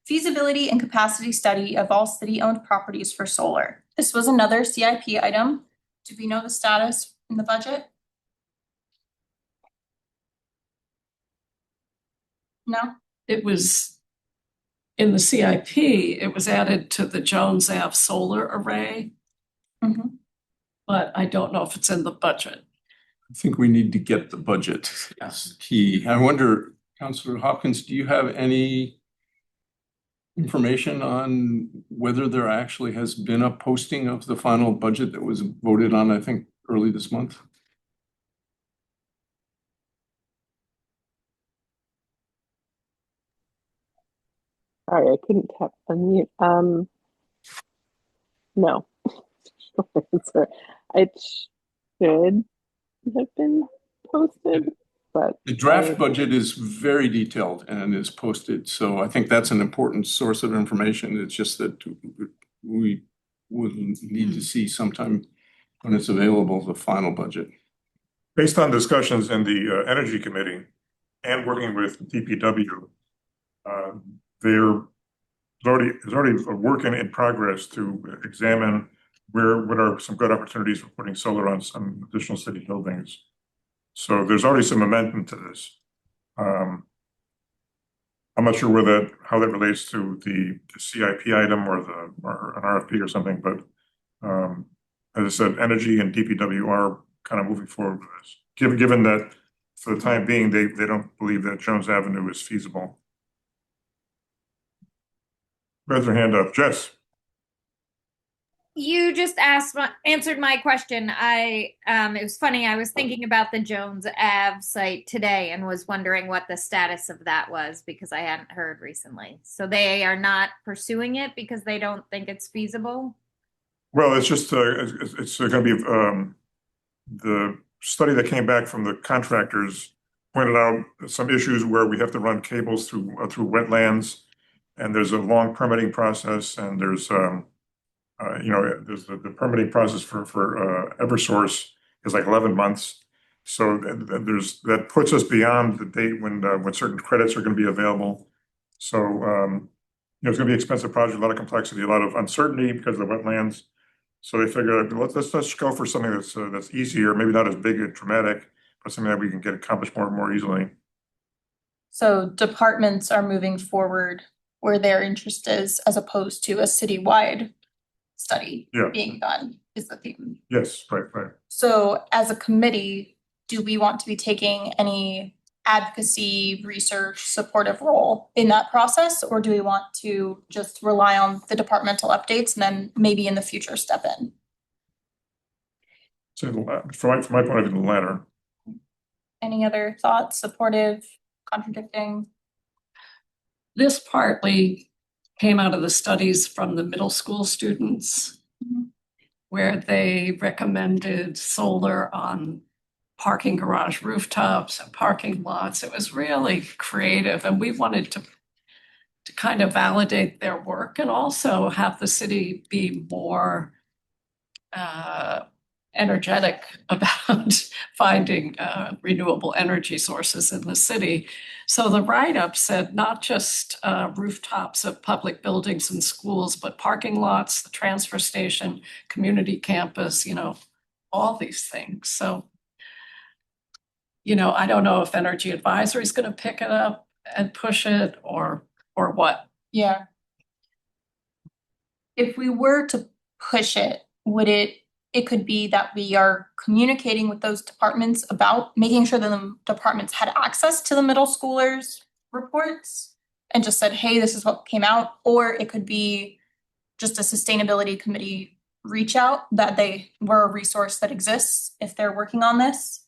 Feasibility and capacity study of all city-owned properties for solar. This was another CIP item. Do we know the status in the budget? No? It was in the CIP, it was added to the Jones Ave solar array, Mhm. but I don't know if it's in the budget. I think we need to get the budget. That's key. I wonder, Councillor Hopkins, do you have any information on whether there actually has been a posting of the final budget that was voted on, I think, early this month? Sorry, I couldn't tap unmute. No. Answer. It should have been posted, but The draft budget is very detailed and is posted, so I think that's an important source of information. It's just that we would need to see sometime when it's available, the final budget. Based on discussions in the Energy Committee and working with DPW, there's already a work in progress to examine what are some good opportunities for putting solar on some additional city buildings. So there's already some momentum to this. I'm not sure how that relates to the CIP item or an RFP or something, but as I said, Energy and DPW are kind of moving forward with this. Given that for the time being, they don't believe that Jones Avenue is feasible. Raise their hand up. Jess? You just answered my question. It was funny. I was thinking about the Jones Ave site today and was wondering what the status of that was because I hadn't heard recently. So they are not pursuing it because they don't think it's feasible. Well, it's just, it's going to be, the study that came back from the contractors pointed out some issues where we have to run cables through wetlands, and there's a long permitting process, and there's, there's the permitting process for Eversource is like 11 months. So that puts us beyond the date when certain credits are going to be available. So, it's going to be an expensive project, a lot of complexity, a lot of uncertainty because of the wetlands. So they figured, let's go for something that's easier, maybe not as big and dramatic, but something that we can get accomplished more easily. So departments are moving forward where their interest is, as opposed to a citywide study Yeah. being done, is the theme. Yes, right. So as a committee, do we want to be taking any advocacy, research, supportive role in that process? Or do we want to just rely on the departmental updates and then maybe in the future step in? So from my point of view, the latter. Any other thoughts, supportive, contradicting? This partly came out of the studies from the middle school students, Mhm. where they recommended solar on parking garage rooftops and parking lots. It was really creative, and we wanted to kind of validate their work and also have the city be more energetic about finding renewable energy sources in the city. So the write-up said not just rooftops of public buildings and schools, but parking lots, the transfer station, community campus, all these things, so. You know, I don't know if Energy Advisory is gonna pick it up and push it or what. Yeah. If we were to push it, it could be that we are communicating with those departments about making sure that the departments had access to the middle schoolers' reports and just said, hey, this is what came out, or it could be just a sustainability committee reach out that they were a resource that exists if they're working on this.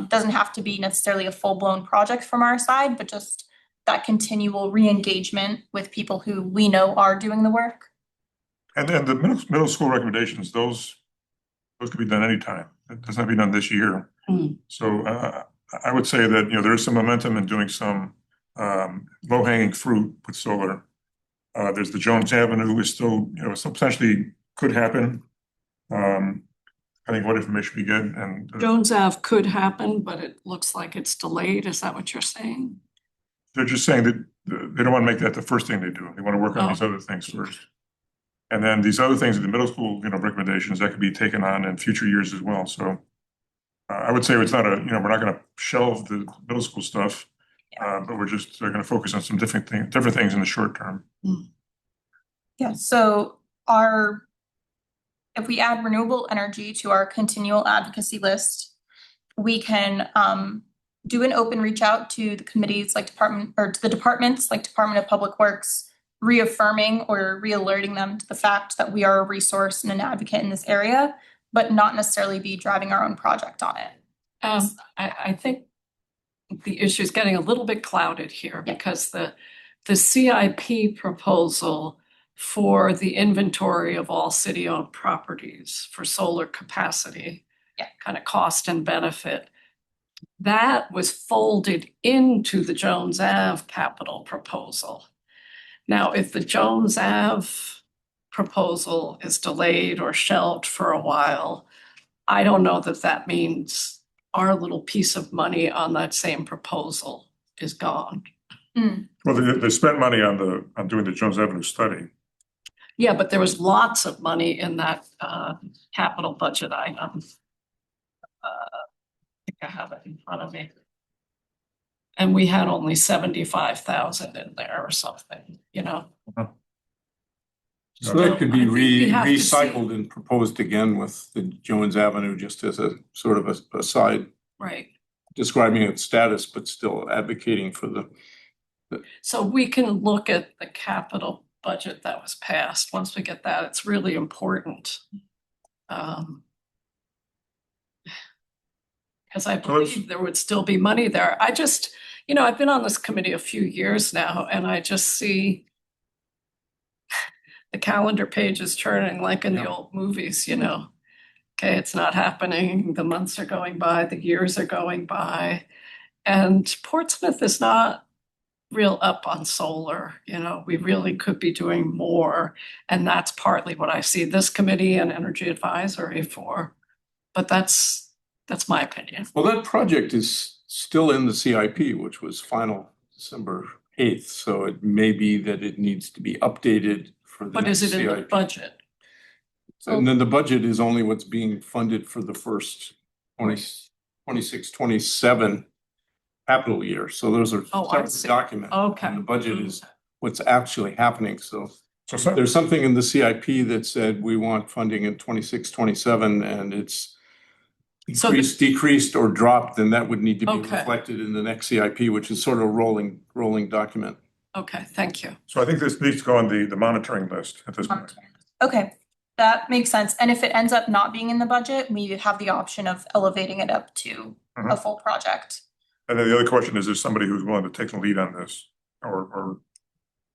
Doesn't have to be necessarily a full-blown project from our side, but just that continual re-engagement with people who we know are doing the work. And then the middle school recommendations, those could be done anytime. It doesn't have to be done this year. Mm. So I would say that, there is some momentum in doing some low-hanging fruit with solar. There's the Jones Avenue is still, so potentially could happen. I think what information we get and. Jones Ave could happen, but it looks like it's delayed. Is that what you're saying? They're just saying that they don't want to make that the first thing they do. They want to work on these other things first. And then these other things in the middle school, recommendations that could be taken on in future years as well. So I would say it's not we're not going to shelve the middle school stuff, but we're just going to focus on some different things in the short term. Yeah, so if we add renewable energy to our continual advocacy list, we can do an open reach out to the committees like to the departments like Department of Public Works, reaffirming or re-alerting them to the fact that we are a resource and an advocate in this area, but not necessarily be driving our own project on it. I think the issue is getting a little bit clouded here because the CIP proposal for the inventory of all city-owned properties for solar capacity, kind of cost and benefit, that was folded into the Jones Ave capital proposal. Now, if the Jones Ave proposal is delayed or shelved for a while, I don't know that that means our little piece of money on that same proposal is gone. Well, they spent money on doing the Jones Avenue study. Yeah, but there was lots of money in that capital budget item. I think I have it in front of me. And we had only 75,000 in there or something, So that could be I think we have to see- recycled and proposed again with the Jones Avenue, just as a sort of a side, Right. describing its status, but still advocating for the. So we can look at the capital budget that was passed. Once we get that, it's really important. Because I believe there would still be money there. I just, I've been on this committee a few years now, and I just see the calendar page is turning like in the old movies, Okay, it's not happening. The months are going by, the years are going by. And Portsmouth is not real up on solar, we really could be doing more. And that's partly what I see this committee and Energy Advisory for. But that's my opinion. Well, that project is still in the CIP, which was final December 8th. So it may be that it needs to be updated for the But next is it in the CIP. budget? And then the budget is only what's being funded for the first 26, 27 capital year. So those are Oh, I separate see. documents. Okay. And the budget is what's actually happening. So So there's something in the CIP that said we want funding in 26, 27, and it's So the- decreased or dropped, then that would need to be Okay. reflected in the next CIP, which is sort of a rolling document. Okay, thank you. So I think this needs to go on the monitoring list at this point. Okay, that makes sense. And if it ends up not being in the budget, we have the option of elevating it up to a full project. And then the other question is, somebody who's willing to take the lead on this or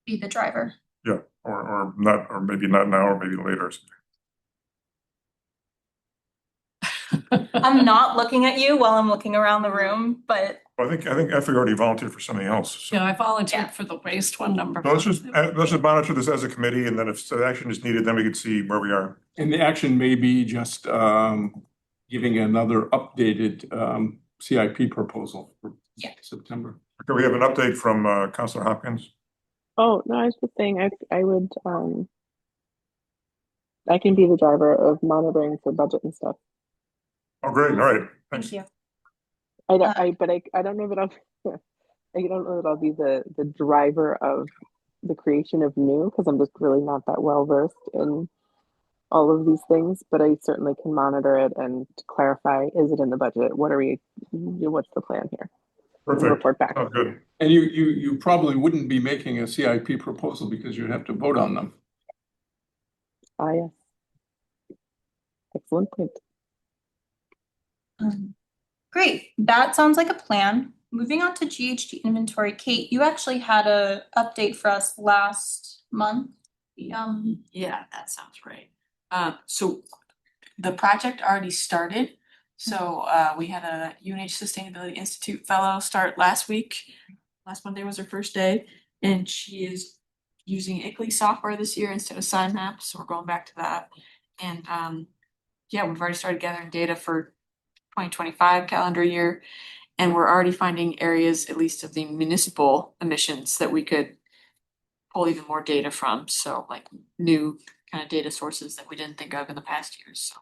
Be the driver. yeah, or not, or maybe not now, or maybe later. I'm not looking at you while I'm looking around the room, but Well, I think Effie already volunteered for something else. So Yeah, I volunteered Yeah. for the waste one, number so let's just, 5. monitor this as a committee, and then if action is needed, then we can see where we are. And the action may be just giving another updated CIP proposal for September. Okay, we have an update from Councilor Hopkins. Oh, no, I was just saying I would I can be the driver of monitoring for budget and stuff. Oh, great, all right, Thank thanks. you. I don't know that I'll I don't know that I'll be the driver of the creation of new because I'm just really not that well versed in all of these things, but I certainly can monitor it and clarify, is it in the budget? What's the plan here? And Perfect, report back. sounds good. And you probably wouldn't be making a CIP proposal because you'd have to vote on them. Ah, yes. Excellent point. Great, that sounds like a plan. Moving on to GHG inventory, Kate, you actually had a update for us last month. Yeah, that sounds right. So the project already started. So we had a UNH Sustainability Institute fellow start last week. Last Monday was her first day, and she is using ICLEI software this year instead of SciMap, so we're going back to that. And yeah, we've already started gathering data for 2025 calendar year, and we're already finding areas, at least of the municipal emissions, that we could pull even more data from. So like new kind of data sources that we didn't think of in the past years. So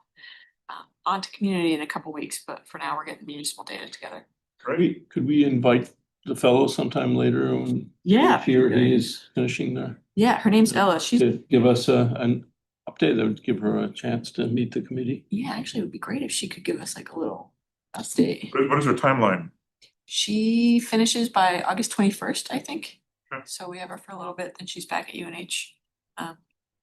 on to community in a couple weeks, but for now we're getting municipal data together. Great. Could we invite the fellow sometime later when Yeah. she or he is finishing there? Yeah, her name's Ella. She's To give us an update, that would give her a chance to meet the committee. yeah, actually it would be great if she could give us like a little update. What is her timeline? She finishes by August 21st, I think. Okay. So we have her for a little bit, then she's back at UNH.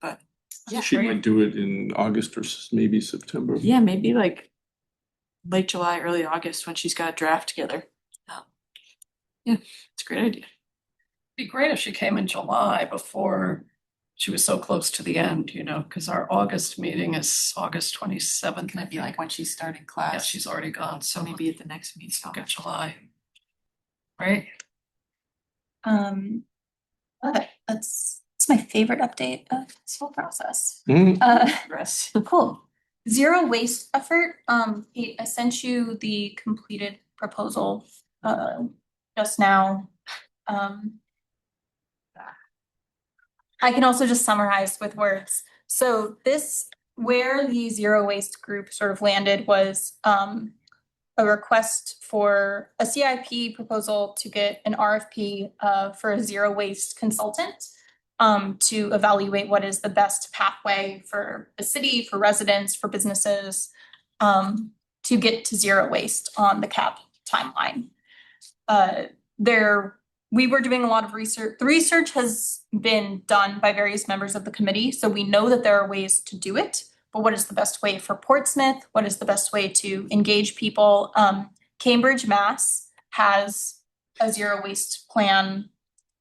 But yeah, She great. might do it in August or maybe September. Yeah, maybe like late July, early August when she's got a draft together. Yeah, it's a great idea. Be great if she came in July before she was so close to the end, you know, because our August meeting is August 27th. Maybe like when she's starting Yeah, class. she's already gone, so So maybe at the next meeting. look at July. Right? Okay, that's my favorite update of this whole process. Mhm. Rest. Cool. Zero waste effort, Kate, I sent you the completed proposal, just now. I can also just summarize with words. So this, where the zero waste group sort of landed was, a request for a CIP proposal to get an RFP, for a zero waste consultant, to evaluate what is the best pathway for the city, for residents, for businesses, to get to zero waste on the CAP timeline. We were doing a lot of research. The research has been done by various members of the committee, so we know that there are ways to do it. But what is the best way for Portsmouth? What is the best way to engage people? Cambridge, Mass has a zero waste plan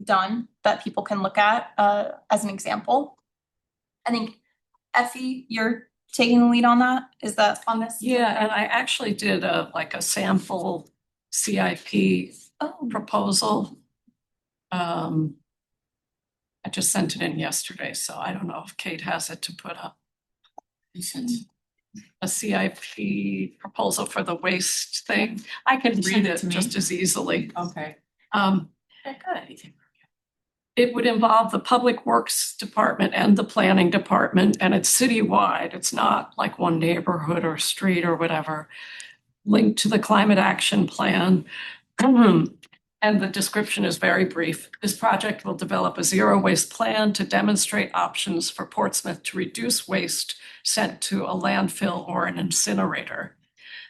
done that people can look at, as an example. I think Effie, you're taking the lead on that. Is that on this? Yeah, and I actually did like a sample CIP proposal. I just sent it in yesterday, so I don't know if Kate has it to put up. A CIP proposal for the waste thing. I can Send read it it to me. just as easily. Okay. Um, I got anything. it would involve the Public Works Department and the Planning Department, and it's citywide. It's not like one neighborhood or street or whatever. Linked to the Climate Action Plan. And the description is very brief. This project will develop a zero waste plan to demonstrate options for Portsmouth to reduce waste sent to a landfill or an incinerator.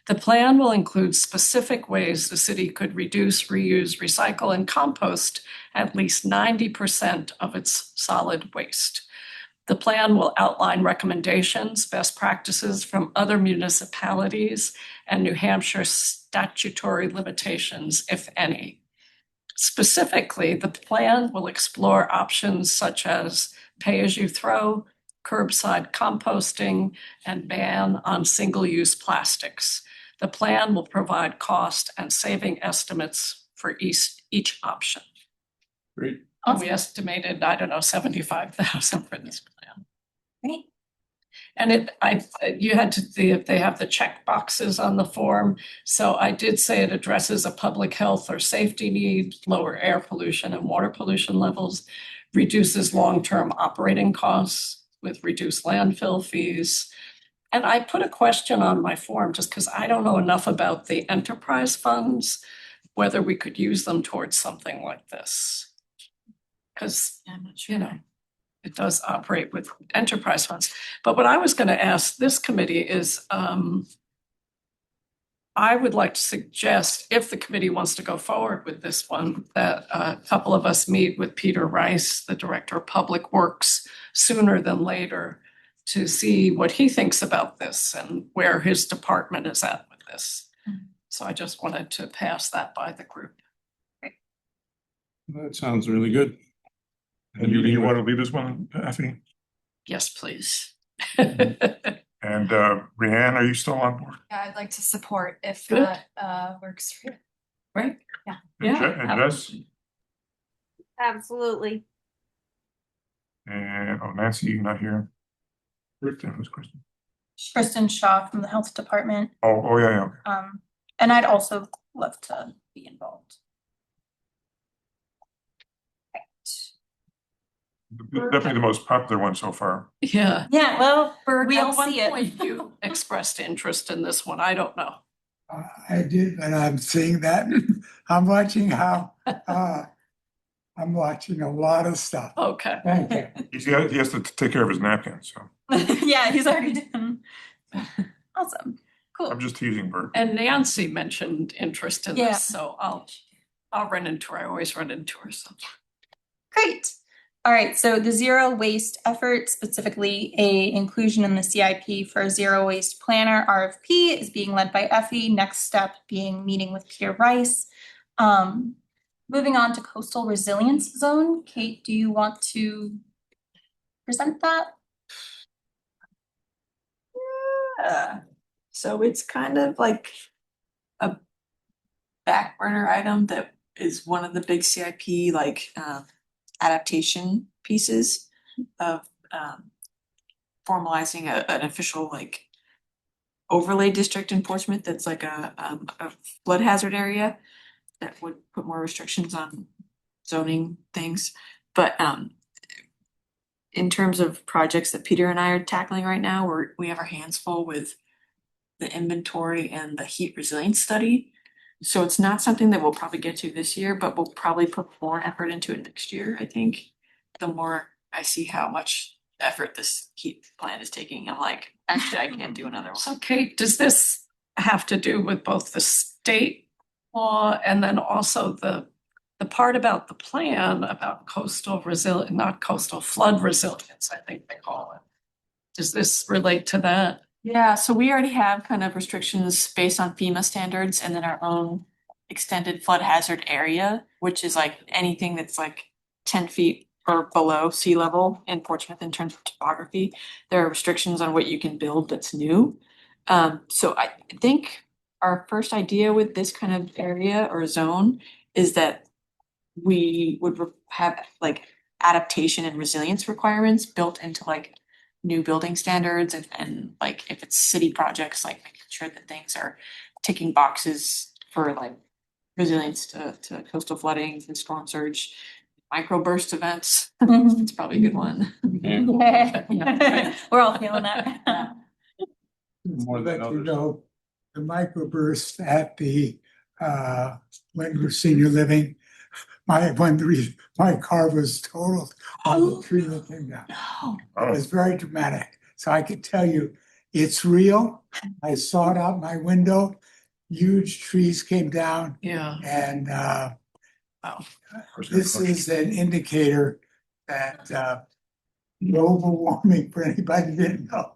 The plan will include specific ways the city could reduce, reuse, recycle, and compost at least 90% of its solid waste. The plan will outline recommendations, best practices from other municipalities, and New Hampshire statutory limitations, if any. Specifically, the plan will explore options such as pay-as-you-throw, curbside composting, and ban on single-use plastics. The plan will provide cost and saving estimates for each option. Great. And we estimated, I don't know, 75,000 for this plan. Great. And you had to see if they have the check boxes on the form. So I did say it addresses a public health or safety need, lower air pollution and water pollution levels, reduces long-term operating costs with reduced landfill fees, And I put a question on my form just because I don't know enough about the enterprise funds, whether we could use them towards something like this. Because, Yeah, I'm not sure. you know, it does operate with enterprise funds. But what I was gonna ask this committee is, I would like to suggest, if the committee wants to go forward with this one, that a couple of us meet with Peter Rice, the Director of Public Works, sooner than later to see what he thinks about this and where his department is at with this. So I just wanted to pass that by the group. That sounds really good. And you want to lead this one, Effie? Yes, please. And Rhiannon, are you still on board? Yeah, I'd like to support if Good. that works for you. Right? Yeah. And Yeah. Jess? Absolutely. And, Nancy, not here. Kristen, who's Kristen? Kristen Shaw from the Health Department. Oh, yeah, yeah. And I'd also love to be involved. Definitely the most popular one so far. Yeah. Yeah, well, Bird, we all at one see it. point you expressed interest in this one. I don't know. I did, but I'm seeing that, I'm watching how, I'm watching a lot of stuff. Okay. Thank you. He has to take care of his napkins, so Yeah, he's already done. Awesome, cool. I'm just teasing Bert. And Nancy mentioned interest in Yeah. this, so I'll run into her. I always run into her, so. Great. All right, so the zero waste effort, specifically a inclusion in the CIP for a zero waste planner RFP is being led by Effie. Next step being meeting with Peter Rice. Moving on to coastal resilience zone. Kate, do you want to present that? So it's kind of like a back burner item that is one of the big CIP adaptation pieces of formalizing an official overlay district in Portsmouth that's like a flood hazard area that would put more restrictions on zoning things. But in terms of projects that Peter and I are tackling right now, we have our hands full with the inventory and the heat resilience study. So it's not something that we'll probably get to this year, but we'll probably put more effort into it next year, I think. The more I see how much effort this heat plan is taking, I'm like, actually, I can't do another one. So Kate, does this have to do with both the state law and then also the part about the plan about not coastal flood resilience, I think they call it. Does this relate to that? Yeah, so we already have kind of restrictions based on FEMA standards and then our own extended flood hazard area, which is like anything that's like 10 feet or below sea level in Portsmouth in terms of topography. There are restrictions on what you can build that's new. So I think our first idea with this kind of area or zone is that we would have like adaptation and resilience requirements built into like new building standards and like if it's city projects, like making sure that things are ticking boxes for like resilience to coastal flooding and storm surge, microburst events. It's probably a good one. Yeah. We're all feeling that. More To than let you others. know, the microburst at the Wentworth Senior Living, my car was totaled on the tree that came down. No. It was very dramatic. So I can tell you, it's real. I saw it out my window. Huge trees came down Yeah. and Of course, this is an indicator that global warming, for anybody who didn't know,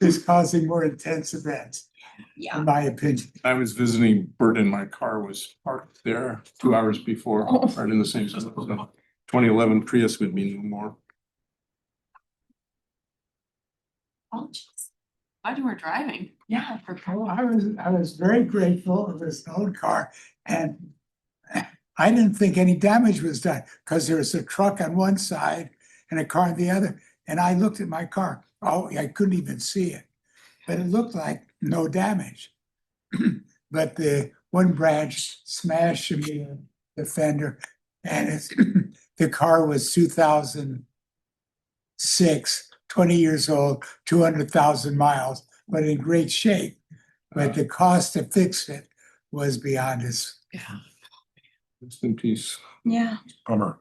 is causing more intense events, Yeah. in my opinion. I was visiting Bert and my car was parked there 2 hours before, right in the same system. 2011 Prius would be no more. Oh, jeez. Glad you were driving. Yeah. Oh, I was very grateful of this old car and I didn't think any damage was done because there was a truck on one side and a car on the other. And I looked at my car. Oh, I couldn't even see it, but it looked like no damage. But the one branch smashed me in the fender and it's the car was 2006, 20 years old, 200,000 miles. but in great shape. But the cost to fix it was beyond us. Rest in peace. Yeah. Bummer.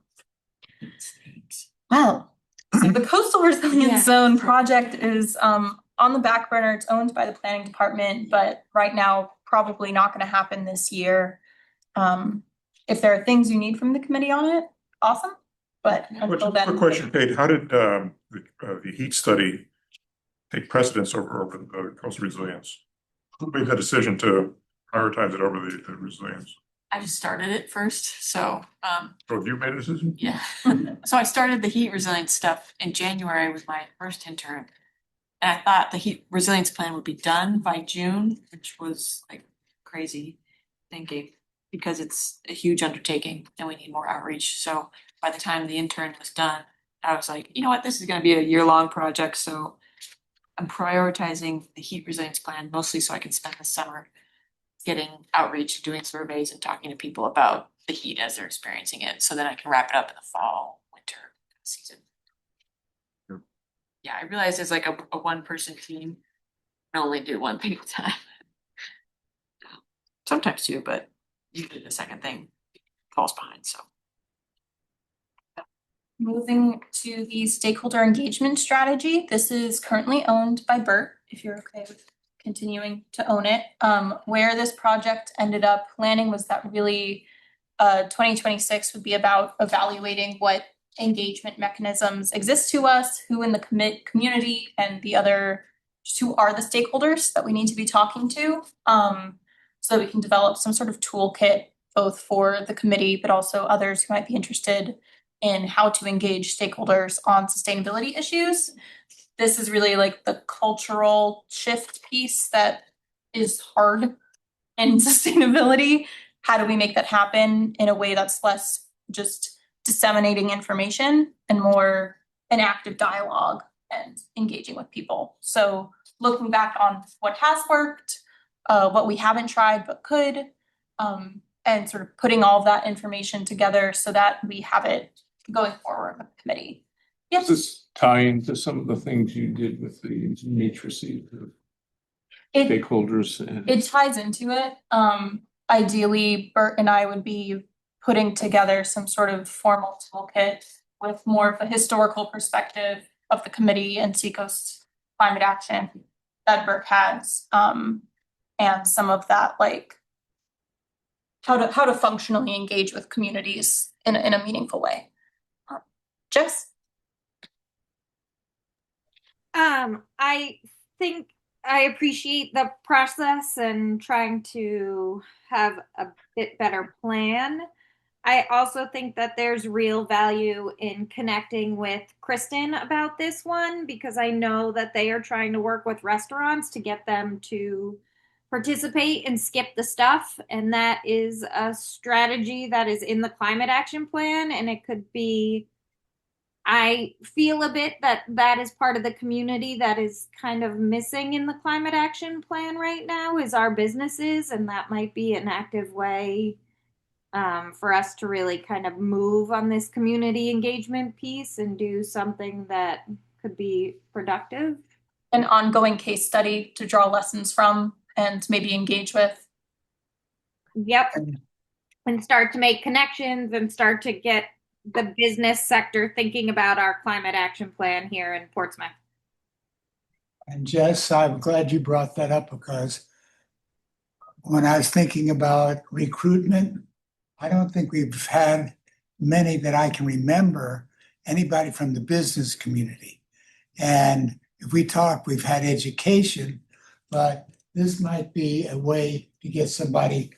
Well, so the coastal Yeah. resilience zone project is on the back burner. It's owned by the planning department, but right now probably not gonna happen this year. If there are things you need from the committee on it, awesome, but until then. Quick question, Kate, how did the heat study take precedence over the coastal resilience? Who made the decision to prioritize it over the resilience? I just started it first, so, So you made a decision? yeah. So I started the heat resilience stuff in January with my first intern. And I thought the heat resilience plan would be done by June, which was like crazy thinking. Because it's a huge undertaking and we need more outreach. So by the time the intern was done, I was like, you know what, this is gonna be a year-long project, so I'm prioritizing the heat resilience plan mostly so I can spend the summer getting outreach, doing surveys and talking to people about the heat as they're experiencing it, so then I can wrap it up in the fall, winter season. Yep. Yeah, I realized it's like a one-person team. I only do one thing at a time. Sometimes two, but usually the second thing falls behind, so. Moving to the stakeholder engagement strategy, this is currently owned by Bert, if you're okay with continuing to own it. Where this project ended up landing was that really 2026 would be about evaluating what engagement mechanisms exist to us, who in the community and the other, just who are the stakeholders that we need to be talking to. So that we can develop some sort of toolkit both for the committee, but also others who might be interested in how to engage stakeholders on sustainability issues. This is really like the cultural shift piece that is hard in sustainability. How do we make that happen in a way that's less just disseminating information and more an active dialogue and engaging with people? So looking back on what has worked, what we haven't tried but could, and sort of putting all of that information together so that we have it going forward with the committee. Does this tie into some of the things you did with the matrices of It stakeholders? And it ties into it. Ideally, Bert and I would be putting together some sort of formal toolkit with more of a historical perspective of the committee and Seacoast climate action that Bert has. And some of that, like how to functionally engage with communities in a meaningful way. Jess? I think I appreciate the process and trying to have a bit better plan. I also think that there's real value in connecting with Kristen about this one because I know that they are trying to work with restaurants to get them to participate and skip the stuff. And that is a strategy that is in the climate action plan. And it could be, I feel a bit that that is part of the community that is kind of missing in the climate action plan right now is our businesses. And that might be an active way for us to really kind of move on this community engagement piece and do something that could be productive. An ongoing case study to draw lessons from and maybe engage with. Yep. And start to make connections and start to get the business sector thinking about our climate action plan here in Portsmouth. And Jess, I'm glad you brought that up because when I was thinking about recruitment, I don't think we've had many that I can remember, anybody from the business community. And if we talk, we've had education, but this might be a way to get somebody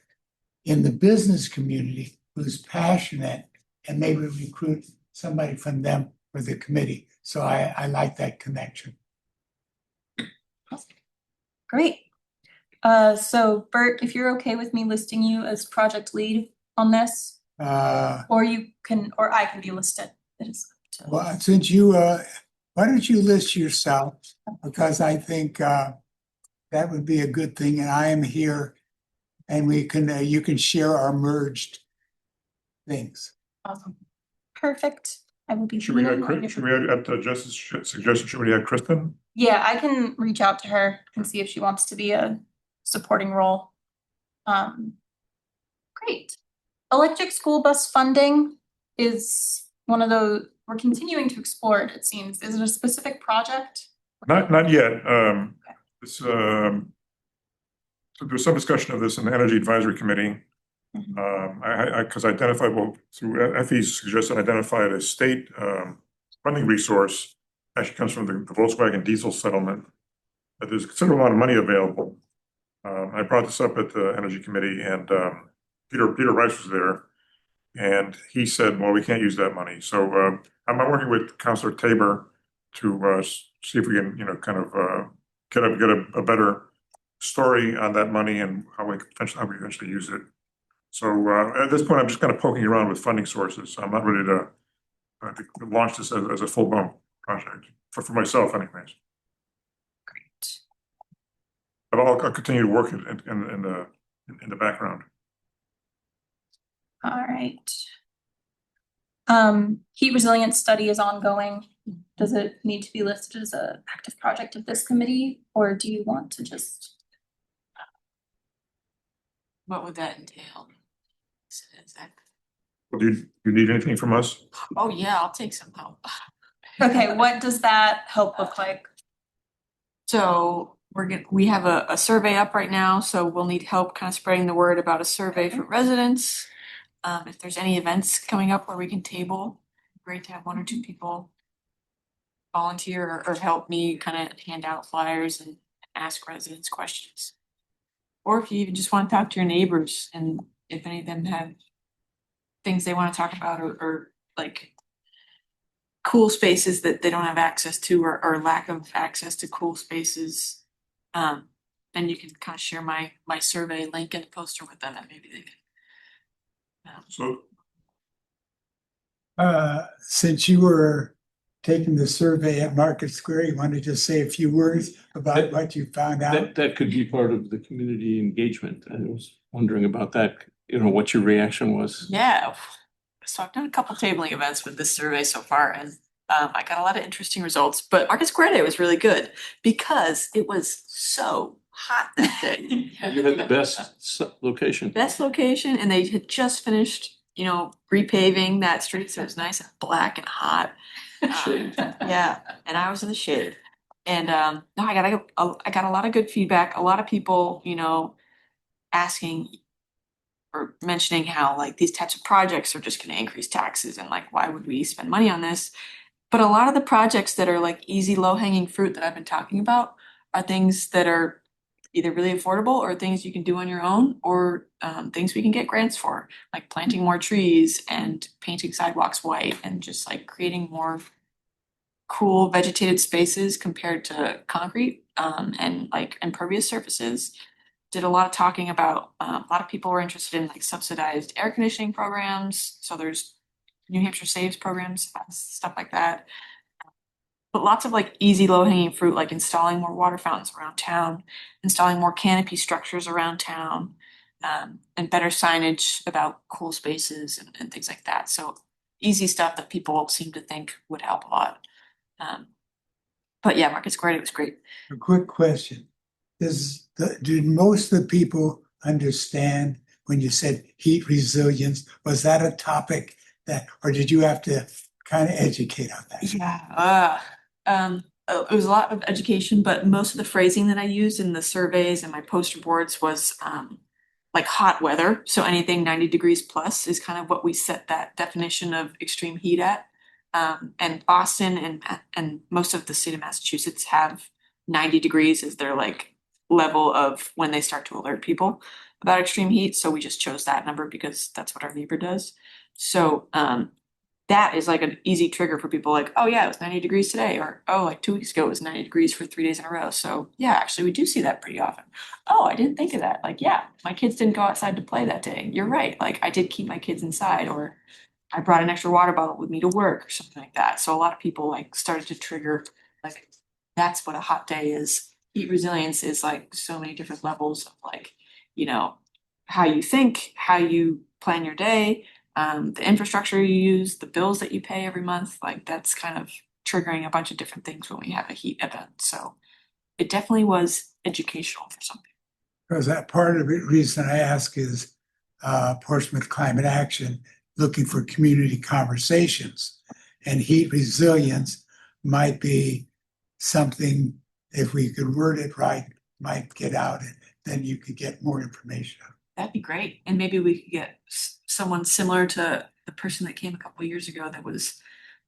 in the business community who's passionate and maybe recruit somebody from them for the committee. So I like that connection. Great. So Bert, if you're okay with me listing you as project lead on this, or you can, or I can be listed. It is up to- Well, since you, why don't you list yourself? Because I think that would be a good thing. And I am here and we can, you can share our merged things. Awesome. Perfect. I will be. Should we leaning add, on your- should we add, at Jess's suggestion, should we add Kristen? Yeah, I can reach out to her and see if she wants to be a supporting role. Great. Electric school bus funding is one of those, we're continuing to explore it, it seems. Is it a specific project? Not yet. It's, so there's some discussion of this in the Energy Advisory Committee. Because I identified, well, through Effie's suggestion, identified a state funding resource. Actually comes from the Volkswagen diesel settlement. But there's a considerable amount of money available. I brought this up at the Energy Committee, and Peter Rice was there. And he said, well, we can't use that money. So I'm working with Councilor Tabor to see if we can, kind of get a better story on that money and how we eventually use it. So at this point, I'm just kind of poking around with funding sources. I'm not ready to launch this as a full-blown project for myself, anyways. Great. But I'll continue to work in the background. All right. Heat resilience study is ongoing. Does it need to be listed as an active project of this committee, or do you want to just? What would that entail? Is that- Well, do you need anything from us? Oh, yeah, I'll take some help. Okay, what does that help look like? So we have a survey up right now, so we'll need help kind of spreading the word about a survey for residents. If there's any events coming up where we can table, great to have one or two people volunteer or help me kind of hand out flyers and ask residents questions. Or if you even just want to talk to your neighbors and if any of them have things they want to talk about or like cool spaces that they don't have access to or lack of access to cool spaces, then you can kind of share my survey link in the poster with them and maybe they can. So Since you were taking the survey at Market Square, you want to just say a few words about what you found out? That could be part of the community engagement. I was wondering about that, what your reaction was. Yeah, so I've done a couple tabling events with this survey so far and I got a lot of interesting results, but Market Square Day was really good because it was so hot that day. You had the best location. Best location and they had just finished, repaving that street, so it was nice and black and hot. Shade. Yeah, and I was in the shade. And no, I got a lot of good feedback, a lot of people, asking or mentioning how like these types of projects are just gonna increase taxes and like why would we spend money on this? But a lot of the projects that are like easy, low-hanging fruit that I've been talking about are things that are either really affordable or things you can do on your own or things we can get grants for, like planting more trees and painting sidewalks white and just like creating more cool vegetated spaces compared to concrete and like impervious surfaces. Did a lot of talking about a lot of people were interested in like subsidized air conditioning programs. So there's New Hampshire Saves programs, stuff like that. But lots of like easy low hanging fruit, like installing more water fountains around town, installing more canopy structures around town, and better signage about cool spaces and things like that. So easy stuff that people seem to think would help a lot. But yeah, Market Square Day was great. A quick question. Did most of the people understand when you said heat resilience? Was that a topic or did you have to kind of educate on that? Yeah, it was a lot of education, but most of the phrasing that I used in the surveys and my poster boards was like hot weather. So anything 90 degrees plus is kind of what we set that definition of extreme heat at. And Boston and most of the state of Massachusetts have 90 degrees as their like level of when they start to alert people about extreme heat. So we just chose that number because that's what our neighbor does. So that is like an easy trigger for people like, oh yeah, it was 90 degrees today, or oh, like 2 weeks ago it was 90 degrees for 3 days in a row. So yeah, actually we do see that pretty often. Oh, I didn't think of that. Like, yeah, my kids didn't go outside to play that day. You're right. Like I did keep my kids inside, or I brought an extra water bottle with me to work or something like that. So a lot of people like started to trigger, like that's what a hot day is. Heat resilience is like so many different levels of like, how you think, how you plan your day, the infrastructure you use, the bills that you pay every month, like that's kind of triggering a bunch of different things when we have a heat event. So it definitely was educational for some people. Because that part of the reason I ask is Portsmouth Climate Action looking for community conversations. And heat resilience might be something, if we could word it right, might get out and then you could get more information out. That'd be great. And maybe we could get someone similar to the person that came a couple of years ago that was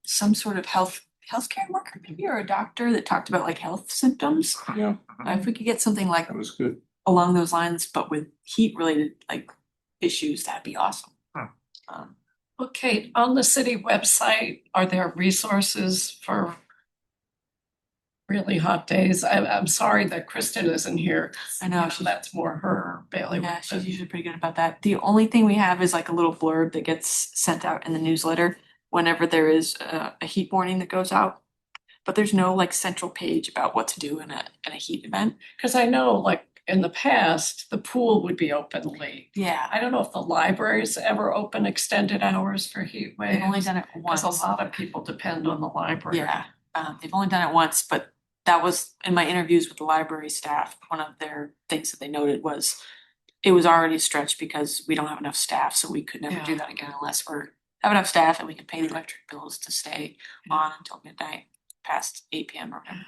some sort of healthcare worker maybe, or a doctor that talked about like health symptoms. Yeah, If we could get something like that was good. along those lines, but with heat related like issues, that'd be awesome. Well, Kate, on the city website, are there resources for really hot days? I'm sorry that Kristen isn't here. I know, she's- That's more her bailiwick. Yeah, she's usually pretty good about that. The only thing we have is like a little blurb that gets sent out in the newsletter whenever there is a heat warning that goes out. But there's no like central page about what to do in a heat event. Because I know like in the past, the pool would be open late. Yeah, I don't know if the libraries ever open extended hours for heat waves. they've only done it once. Because a lot of people depend on the library. Yeah, they've only done it once, but that was in my interviews with the library staff, one of their things that they noted was it was already stretched because we don't have enough staff, so we could never do Yeah. that again unless have enough staff and we can pay the electric bills to stay on until midnight, past 8 p.m. or whatever.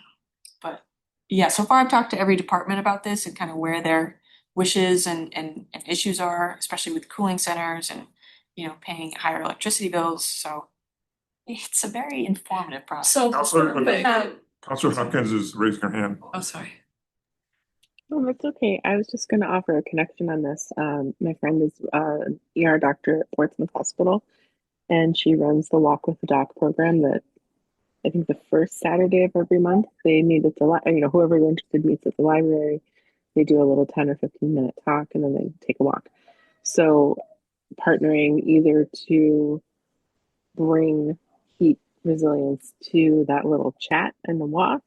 But yeah, so far I've talked to every department about this and kind of where their wishes and issues are, especially with cooling centers and, you know, paying higher electricity bills, so it's a very informative process. So. Counselor Hopkins is raising her hand. Oh, sorry. Oh, that's okay. I was just going to offer a connection on this. My friend is ER doctor at Portsmouth Hospital, and she runs the Walk with the Doc program that I think the first Saturday of every month they meet at the whoever's interested meets at the library. They do a little 10 or 15-minute talk, and then they take a walk. So partnering either to bring heat resilience to that little chat and the walk,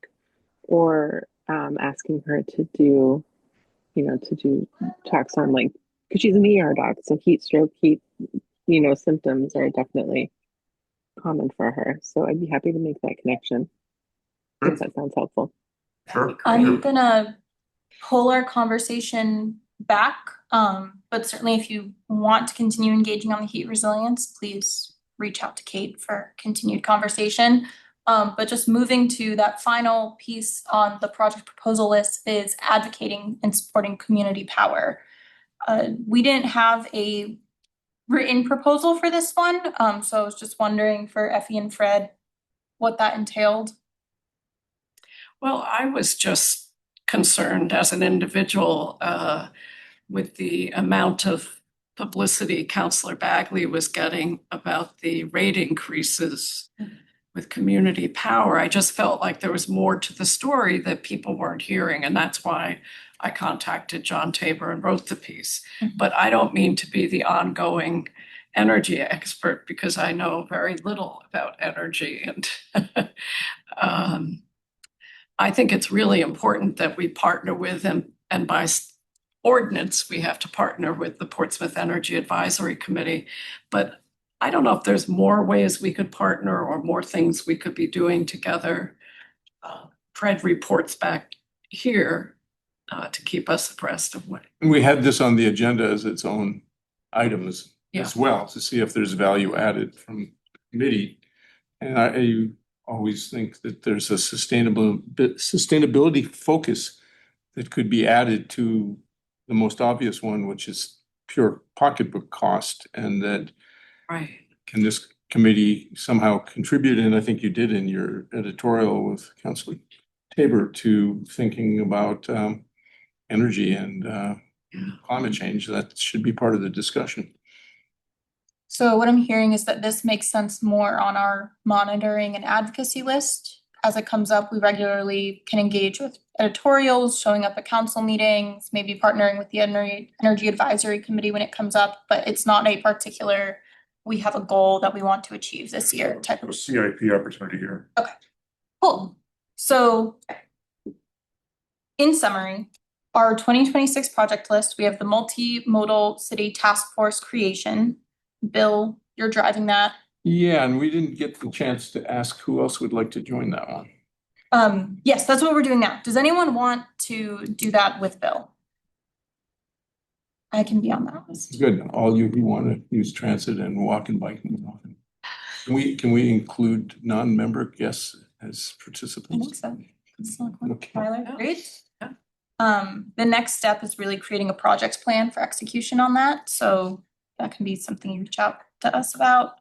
or asking her to do talks on like, because she's an ER doc, so heat stroke, heat, symptoms are definitely common for her. So I'd be happy to make that connection if that sounds helpful. Sure. I'm gonna pull our conversation back, but certainly if you want to continue engaging on the heat resilience, please reach out to Kate for continued conversation. But just moving to that final piece on the project proposal list is advocating and supporting community power. We didn't have a written proposal for this one, so I was just wondering for Effie and Fred what that entailed. Well, I was just concerned as an individual with the amount of publicity Counselor Bagley was getting about the rate increases with community power. I just felt like there was more to the story that people weren't hearing, and that's why I contacted John Tabor and wrote the piece. But I don't mean to be the ongoing energy expert because I know very little about energy, and I think it's really important that we partner with and by ordinance, we have to partner with the Portsmouth Energy Advisory Committee. But I don't know if there's more ways we could partner or more things we could be doing together. Fred reports back here to keep us abreast of what. And we had this on the agenda as its own item as Yeah. well, to see if there's value added from the committee. And I always think that there's a sustainability focus that could be added to the most obvious one, which is pure pocketbook cost, and that Right. can this committee somehow contribute, and I think you did in your editorial with Councilor Tabor, to thinking about energy and climate change. That should be part of the discussion. So what I'm hearing is that this makes sense more on our monitoring and advocacy list. As it comes up, we regularly can engage with editorials, showing up at council meetings, maybe partnering with the Energy Advisory Committee when it comes up, but it's not a particular, we have a goal that we want to achieve this year type A of. CIP opportunity here. Cool. So in summary, our 2026 project list, we have the multimodal city task force creation, Bill you're driving that. Yeah, and we didn't get the chance to ask who else would like to join that one. Yes, that's what we're doing now. Does anyone want to do that with Bill? I can be on that list. Good, all you who want to use transit and walk and bike. Can we include non-member guests as I think participants? so. Okay. Tyler, Yeah. great. Yeah. The next step is really creating a project plan for execution on that, so that can be something you reach out to us about.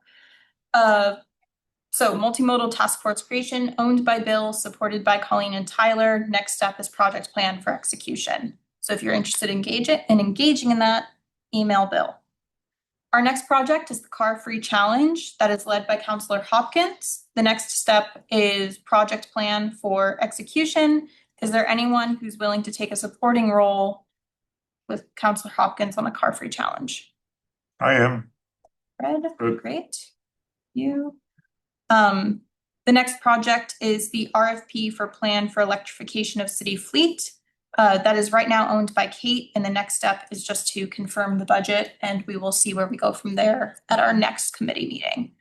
So multimodal task force creation owned by Bill, supported by Colleen and Tyler. Next step is project plan for execution. So if you're interested in engaging in that, email Bill. Our next project is the Car Free Challenge that is led by Councillor Hopkins. The next step is project plan for execution. Is there anyone who's willing to take a supporting role with Councillor Hopkins on the Car Free Challenge? I am. Fred, Good. great. You. The next project is the RFP for plan for electrification of city fleet. That is right now owned by Kate, and the next step is just to confirm the budget, and we will see where we go from there at our next committee meeting.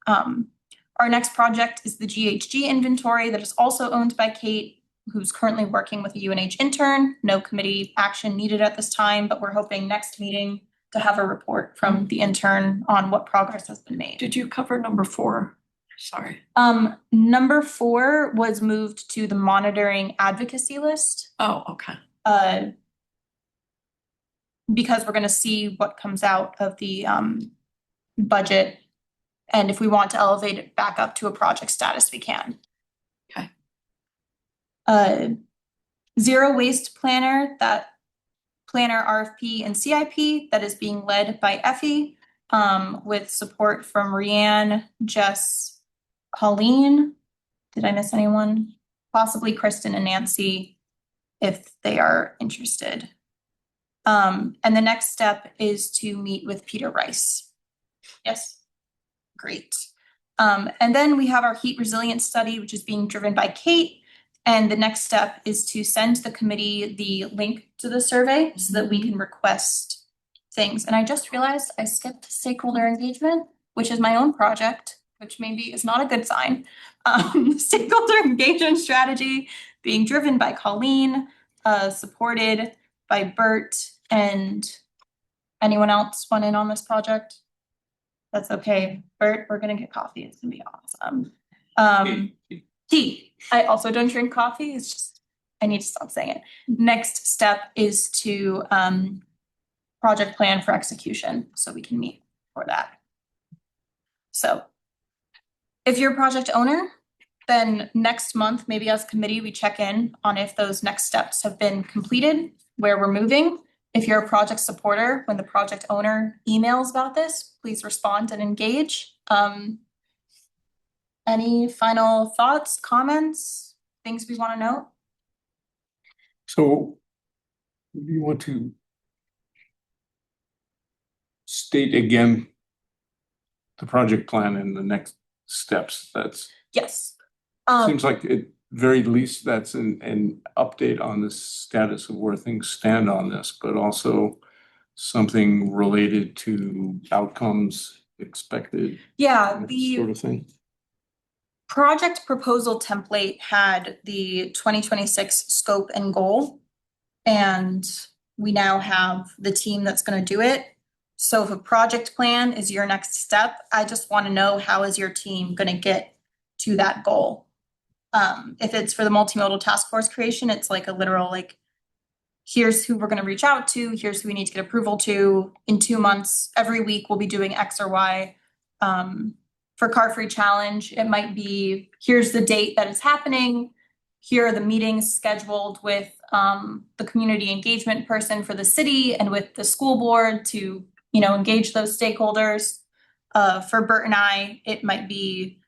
Our next project is the GHG inventory that is also owned by Kate, who's currently working with a UNH intern. No committee action needed at this time, but we're hoping next meeting to have a report from the intern on what progress has been made. Did you cover number 4? Sorry. Number 4 was moved to the monitoring advocacy list. Oh, okay. Because we're gonna see what comes out of the budget. And if we want to elevate it back up to a project status, we can. Okay. Zero waste planner, that planner RFP and CIP that is being led by Effie, with support from Rianne, Jess, Colleen. Did I miss anyone? Possibly Kristen and Nancy, if they are interested. And the next step is to meet with Peter Rice. Yes, great. And then we have our heat resilience study, which is being driven by Kate. And the next step is to send the committee the link to the survey so that we can request things. And I just realized I skipped stakeholder engagement, which is my own project, which maybe is not a good sign. Stakeholder engagement strategy being driven by Colleen, supported by Bert, and anyone else want in on this project? That's okay. Bert, we're gonna get coffee. It's gonna be awesome. Tea. I also don't drink coffee. It's just, I need to stop saying it. Next step is to project plan for execution, so we can meet for that. So if you're a project owner, then next month, maybe as committee, we check in on if those next steps have been completed, where we're moving. If you're a project supporter, when the project owner emails about this, please respond and engage. Any final thoughts, comments, things we want to note? So you want to state again the project plan and the next steps? That's Yes. seems like at very least that's an update on the status of where things stand on this, but also something related to outcomes expected. Yeah, that the sort of thing. project proposal template had the 2026 scope and goal. And we now have the team that's going to do it. So if a project plan is your next step, I just want to know, how is your team going to get to that goal? If it's for the multimodal task force creation, it's like a literal, like, here's who we're going to reach out to, here's who we need to get approval to. In 2 months, every week we'll be doing X or Y. For Car Free Challenge, it might be, here's the date that it's happening. Here are the meetings scheduled with the community engagement person for the city and with the school board to, engage those stakeholders. For Bert and I, it might be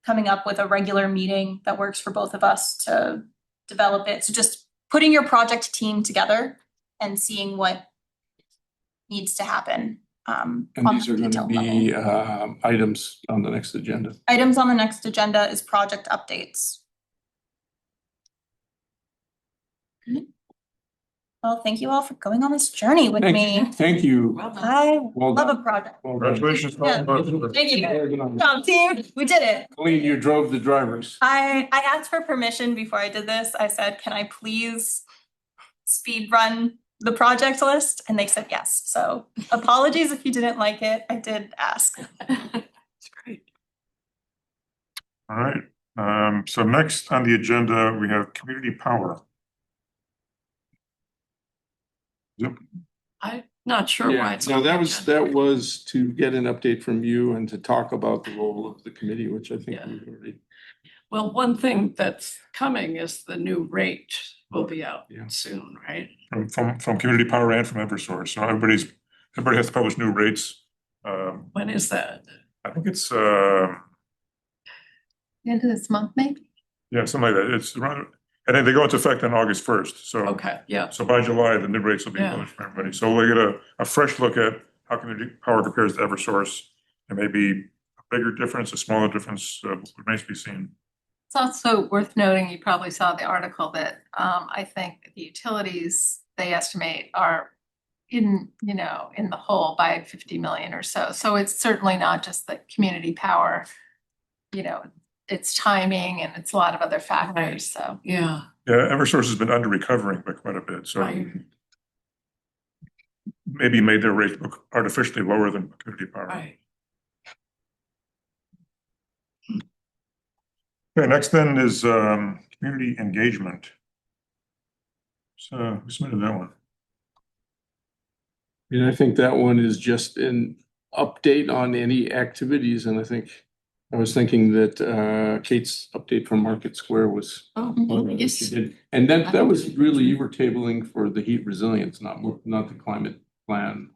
coming up with a regular meeting that works for both of us to develop it. So just putting your project team together and seeing what needs to happen. And On these the are going to detailed be level. items on the next agenda. Items on the next agenda is project updates. Well, thank you all for going on this journey with me. Thank you. Well done. I Well love done. a project. Well done. Congratulations. Yeah. Thank you. Good job, team. We did it. Colleen, you drove the drivers. I asked for permission before I did this. I said, can I please speed run the project list? And they said yes. So apologies if you didn't like it. I did ask. It's great. All right, so next on the agenda, we have community power. Yep, I'm not sure why Yeah, it's. no, on the that agenda. was to get an update from you and to talk about the role of the committee, which I think Yeah. we've already. Well, one thing that's coming is the new rate will be out Yeah. soon, right? from community power and from Eversource, so everybody has to publish new rates. When is that? I think it's, End of this month, maybe? yeah, something like that, it's around, and then they go into effect on August 1st, so. Okay, yeah, So by July, the new rates will be Yeah. published for everybody. So we'll get a fresh look at how community power compares to Eversource. There may be a bigger difference, a smaller difference, remains to be seen. It's also worth noting, you probably saw the article that I think the utilities, they estimate are in the hole by 50 million or so. So it's certainly not just the community power, it's timing and it's a lot of other Right. factors, so. yeah, Yeah, Eversource has been under recovering by quite a bit, so right, maybe made their rates look artificially lower than community power. right. Okay, next then is community engagement. So who submitted that one? And I think that one is just an update on any activities, and I was thinking that Kate's update from Market Square was. Oh, what yes. she did. And that was really, you were tabling for the heat resilience, not the climate plan.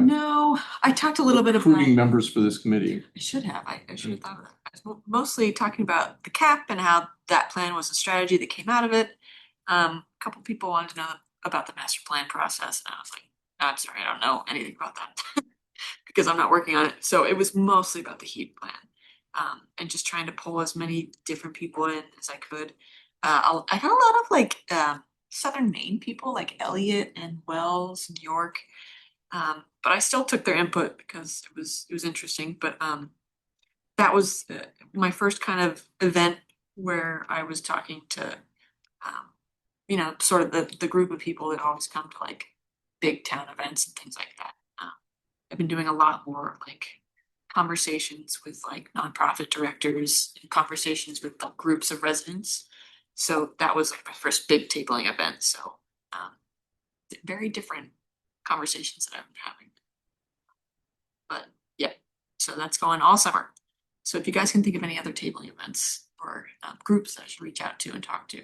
No, I talked a little bit Recruiting about, members for this committee. I should have, I should have thought of that. I was mostly talking about the cap and how that plan was a strategy that came out of it. A couple people wanted to know about the master plan process, and I was like, I'm sorry, I don't know anything about that. Because I'm not working on it. So it was mostly about the heat plan. And just trying to pull as many different people in as I could. I got a lot of Southern Maine people, like Elliott and Wells and York. But I still took their input because it was interesting. But that was my first kind of event where I was talking to, sort of the group of people that always come to like big town events and things like that. I've been doing a lot more conversations with like nonprofit directors and conversations with the groups of residents. So that was like my first big tabling event. So very different conversations that I've been having. But yeah, so that's going all summer. So if you guys can think of any other tabling events or groups that I should reach out to and talk to.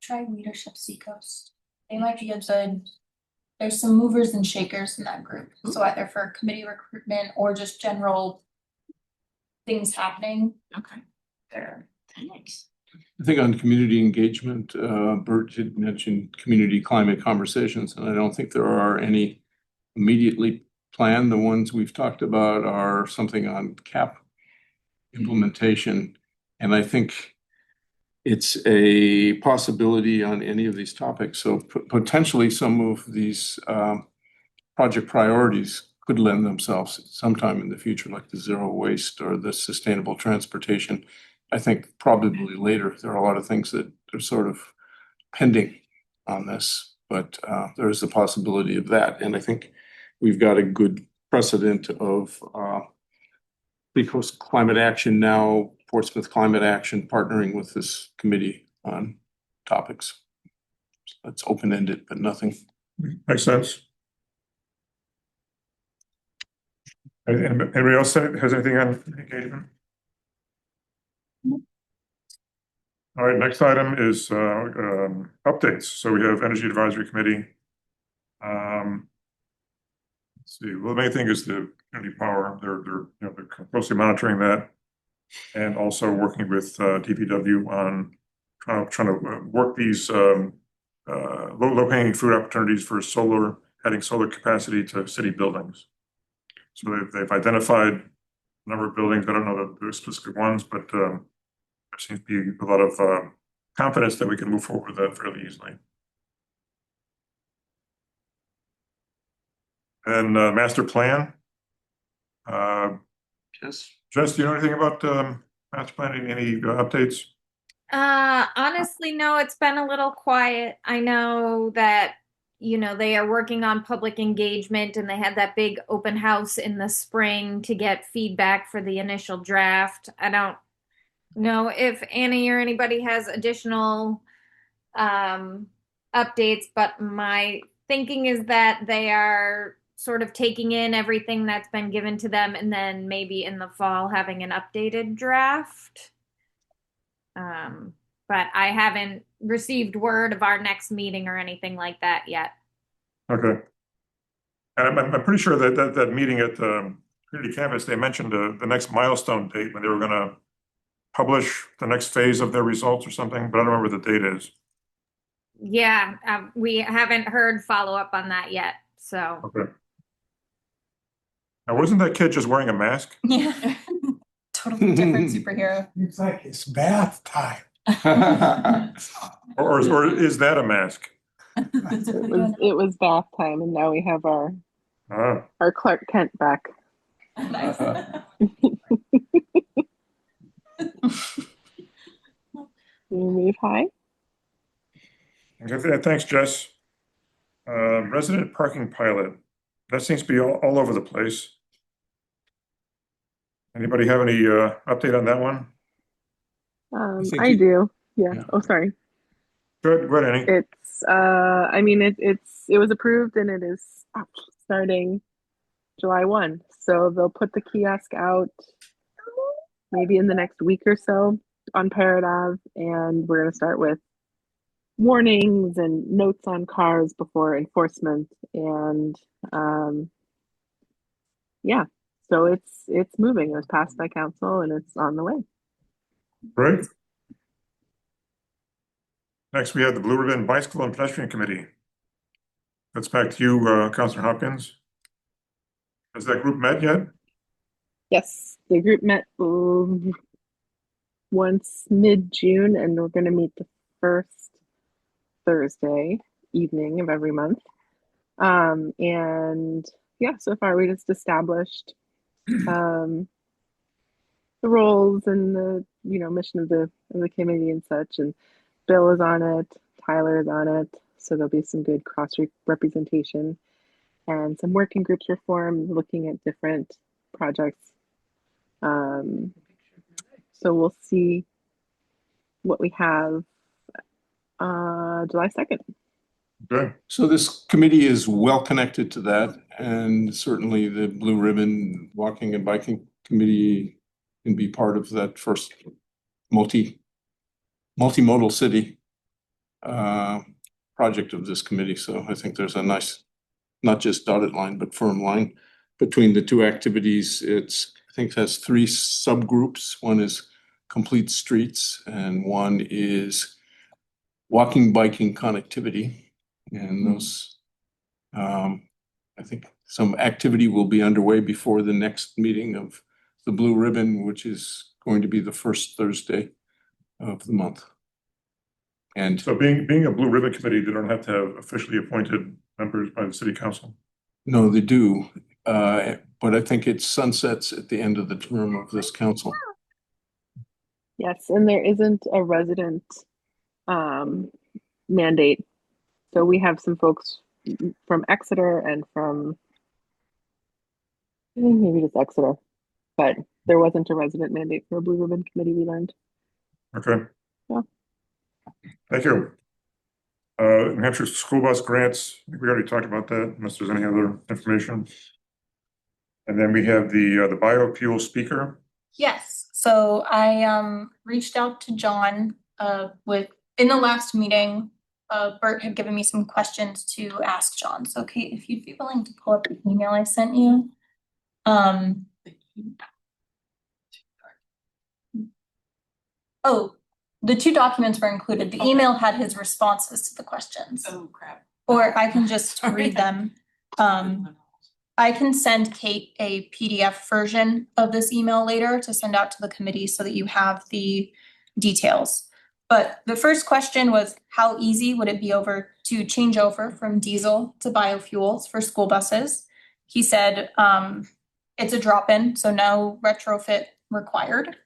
Try Leadership Seacoast. They might be a good, there's some movers and shakers in that group. So either for committee recruitment or just general things happening Okay, there. thanks. I think on community engagement, Bert had mentioned community climate conversations, and I don't think there are any immediately planned. The ones we've talked about are something on CAP implementation, and I think it's a possibility on any of these topics. So potentially some of these project priorities could lend themselves sometime in the future, like the zero waste or the sustainable transportation. I think probably later. There are a lot of things that are sort of pending on this, but there is the possibility of that. And I think we've got a good precedent of Seacoast Climate Action now, Portsmouth Climate Action partnering with this committee on topics. So it's open-ended, but nothing. Makes sense. Anybody else has anything on engagement? All right, next item is updates. So we have Energy Advisory Committee. Let's see, well, the main thing is the community power. They're closely monitoring that and also working with DPW on trying to work these low hanging fruit opportunities for adding solar capacity to city buildings. So they've identified a number of buildings. I don't know the specific ones, but there seems to be a lot of confidence that we can move forward with that fairly easily. And master plan. Yes. Jess, do you know anything about master plan? Any updates? Honestly, no, it's been a little quiet. I know that, they are working on public engagement and they had that big open house in the spring to get feedback for the initial draft. I don't know if Annie or anybody has additional updates, but my thinking is that they are sort of taking in everything that's been given to them and then maybe in the fall having an updated draft. But I haven't received word of our next meeting or anything like that yet. Okay. And I'm pretty sure that meeting at Community Campus, they mentioned the next milestone date when they were going to publish the next phase of their results or something, but I don't remember what the date is. Yeah, we haven't heard follow up on that yet. So Okay. Now, wasn't that kid just wearing a mask? Yeah. Totally different superhero. It's like it's bath time. Or is that a mask? It was bath time, and now we have our Ah, Clark Kent back. Nice. Wave high. okay, thanks, Jess. Resident parking pilot. That seems to be all over the place. Anybody have any update on that one? think I you- do. Yeah. Yeah. Oh, sorry. Go ahead, Annie. It's I mean it was approved and it is starting July 1. So they'll put the kiosk out maybe in the next week or so on Parrot Ave, and we're gonna start with warnings and notes on cars before enforcement, and yeah, so it's moving. It was passed by council and it's on the way. Great. Next, we have the Blue Ribbon Bicycle and Pedestrian Committee. That's back to you, Councilor Hopkins. Has that group met yet? Yes, the group met once mid-June, and we're going to meet the first Thursday evening of every month. And yeah, so far we just established the roles and the mission of the committee and such. And Bill is on it, Tyler is on it, so there'll be some good cross representation, and some working groups were formed looking at different projects. So we'll see what we have July 2nd. Okay. So this committee is well connected to that, and certainly the Blue Ribbon Walking and Biking Committee can be part of that first multimodal city project of this committee. So I think there's a nice, not just dotted line, but firm line between the two activities. I think it has 3 subgroups. One is complete streets, and one is walking, biking connectivity. And those, I think some activity will be underway before the next meeting of the Blue Ribbon, which is going to be the first Thursday of the month. And So being a Blue Ribbon Committee, they don't have to have officially appointed members by the city council. no, they do, but I think it sunsets at the end of the term of this council. Yes, and there isn't a resident mandate. So we have some folks from Exeter and from maybe just Exeter, but there wasn't a resident mandate for a Blue Ribbon Committee, we learned. Okay. Yeah. Thank you. New Hampshire school bus grants, I think we already talked about that, unless there's any other information. And then we have the biofuel speaker. Yes, so I reached out to John in the last meeting. Bert had given me some questions to ask John. So Kate, if you'd be willing to pull up the email I sent you. Oh, the 2 documents were included. The email had his responses to the questions. Oh, crap. Or I can just read them. I can send Kate a PDF version of this email later to send out to the committee so that you have the details. But the first question was, how easy would it be to change over from diesel to biofuels for school buses? he said, it's a drop-in, so no retrofit required.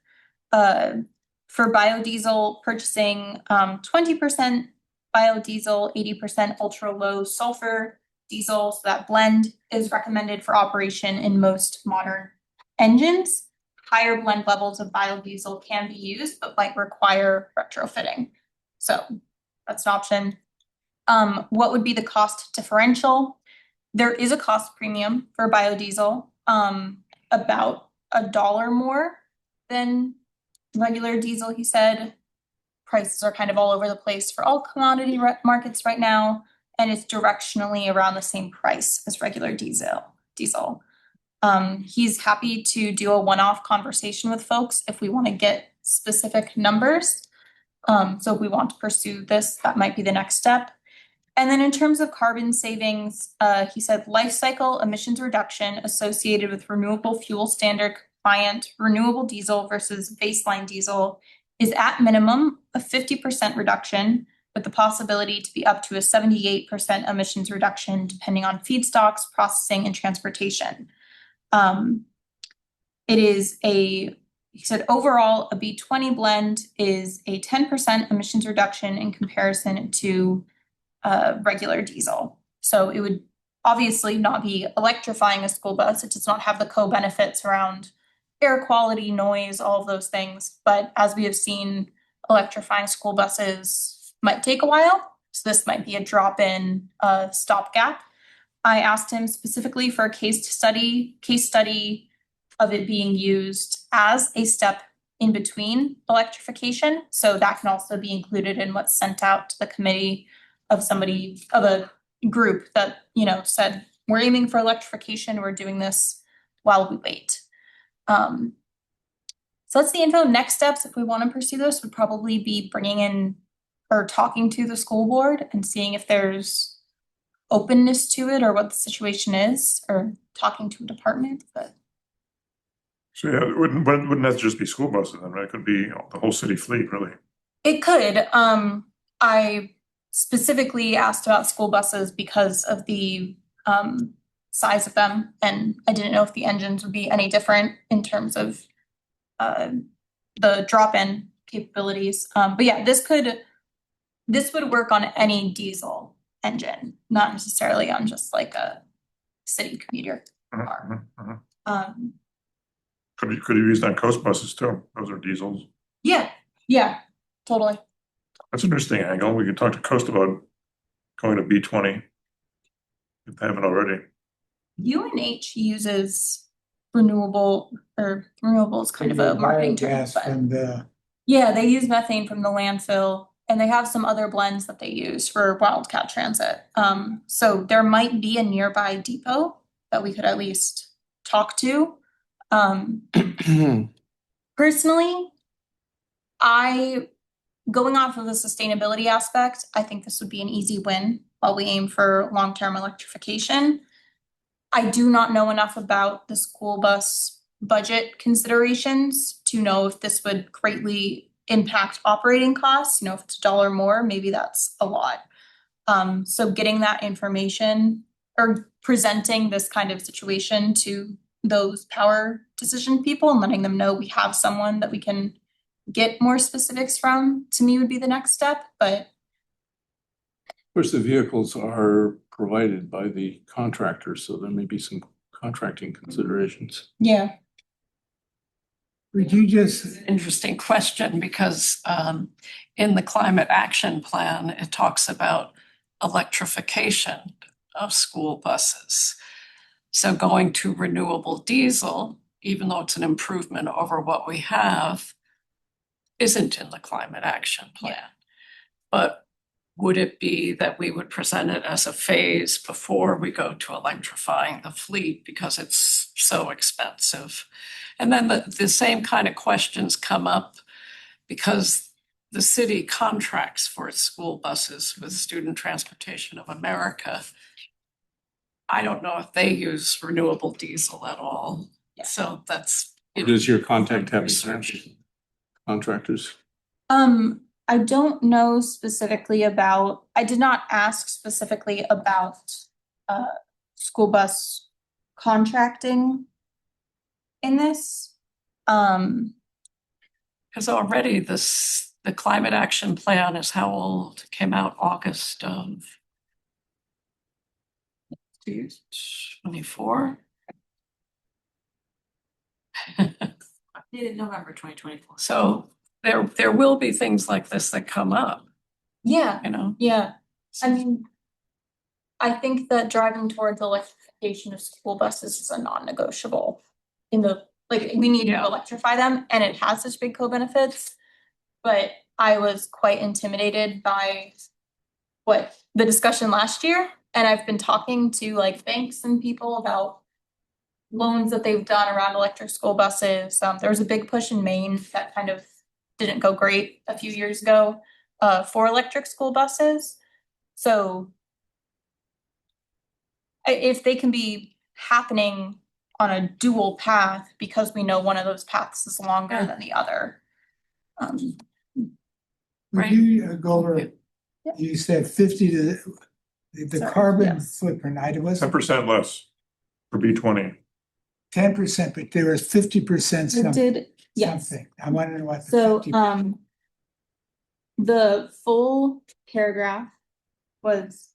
For biodiesel, purchasing 20% biodiesel, 80% ultra-low sulfur diesel, so that blend is recommended for operation in most modern engines. Higher blend levels of biodiesel can be used, but might require retrofitting. So that's an option. What would be the cost differential? There is a cost premium for biodiesel, about $1 more than regular diesel, he said. Prices are kind of all over the place for all commodity markets right now, and it's directionally around the same price as regular diesel. He's happy to do a one-off conversation with folks if we want to get specific numbers. So if we want to pursue this, that might be the next step. And then in terms of carbon savings, he said life cycle emissions reduction associated with renewable fuel standard compliant renewable diesel versus baseline diesel is at minimum a 50% reduction, with the possibility to be up to a 78% emissions reduction depending on feedstocks, processing, and transportation. He said overall a B20 blend is a 10% emissions reduction in comparison to regular diesel. So it would obviously not be electrifying a school bus. It does not have the co-benefits around air quality, noise, all of those things. But as we have seen, electrifying school buses might take a while. So this might be a drop-in stopgap. I asked him specifically for a case study of it being used as a step in between electrification. So that can also be included in what's sent out to the committee of a group that, said, we're aiming for electrification, we're doing this while we wait. So that's the info. Next steps, if we want to pursue this, would probably be bringing in or talking to the school board and seeing if there's openness to it or what the situation is, or talking to a department. But So yeah, wouldn't that just be school buses then, right? It could be the whole city fleet, really. it could. I specifically asked about school buses because of the size of them, and I didn't know if the engines would be any different in terms of the drop-in capabilities. But yeah, this would work on any diesel engine, not necessarily on just like a city commuter car. Could be used on coast buses too. Those are diesels. Yeah, totally. That's an interesting angle. We could talk to Coast about going to B20 if they haven't already. UNH uses renewables kind of a marketing term. Biogas But from the, yeah, they use methane from the landfill, and they have some other blends that they use for Wildcat Transit. So there might be a nearby depot that we could at least talk to. Personally, going off of the sustainability aspect, I think this would be an easy win while we aim for long-term electrification. I do not know enough about the school bus budget considerations to know if this would greatly impact operating costs. If it's $1 more, maybe that's a lot. So getting that information or presenting this kind of situation to those power decision people and letting them know we have someone that we can get more specifics from, to me, would be the next step. But Of course, the vehicles are provided by the contractors, so there may be some contracting considerations. yeah, would you just, Interesting question, because in the climate action plan, it talks about electrification of school buses. So going to renewable diesel, even though it's an improvement over what we have, isn't in the climate action plan. But would it be that we would present it as a phase before we go to electrifying the fleet because it's so expensive? And then the same kind of questions come up because the city contracts for its school buses with Student Transportation of America. I don't know if they use renewable diesel at all. Yeah. So that's. Does your contact have research. contractors? I don't know specifically I did not ask specifically about school bus contracting in this. Because already the climate action plan is how old? It came out August of 24. Dated November 2024. So there will be things like this that come up, Yeah, you know? yeah. I mean, I think that driving towards electrification of school buses is a non-negotiable in the, like, we need to Yeah. electrify them and it has such big co-benefits. But I was quite intimidated by what the discussion last year, and I've been talking to like banks and people about loans that they've done around electric school buses. There was a big push in Maine that kind of didn't go great a few years ago for electric school buses. So if they can be happening on a dual path because we know one of those paths is longer than the other. Would Right. you go over, Yeah. you said 50 to the Sorry, carbon yes. footprint, I was 10% less for B20. 10%, but there was 50% It did, yes. something. I want to know what the So, 50. the full paragraph was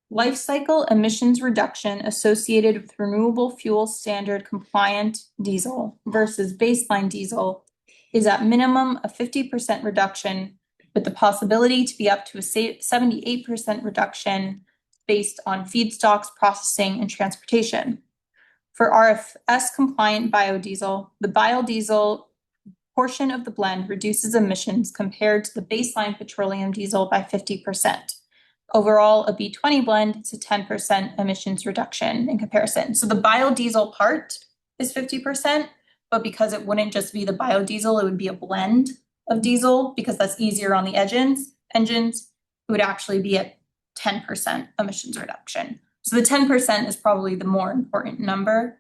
life cycle emissions reduction associated with renewable fuel standard compliant diesel versus baseline diesel is at minimum a 50% reduction with the possibility to be up to a 78% reduction based on feedstocks, processing, and transportation. For RFS compliant biodiesel, the biodiesel portion of the blend reduces emissions compared to the baseline petroleum diesel by 50%. Overall, a B20 blend is a 10% emissions reduction in comparison. So the biodiesel part is 50%, but because it wouldn't just be the biodiesel, it would be a blend of diesel because that's easier on the engines, it would actually be at 10% emissions reduction. So the 10% is probably the more important number.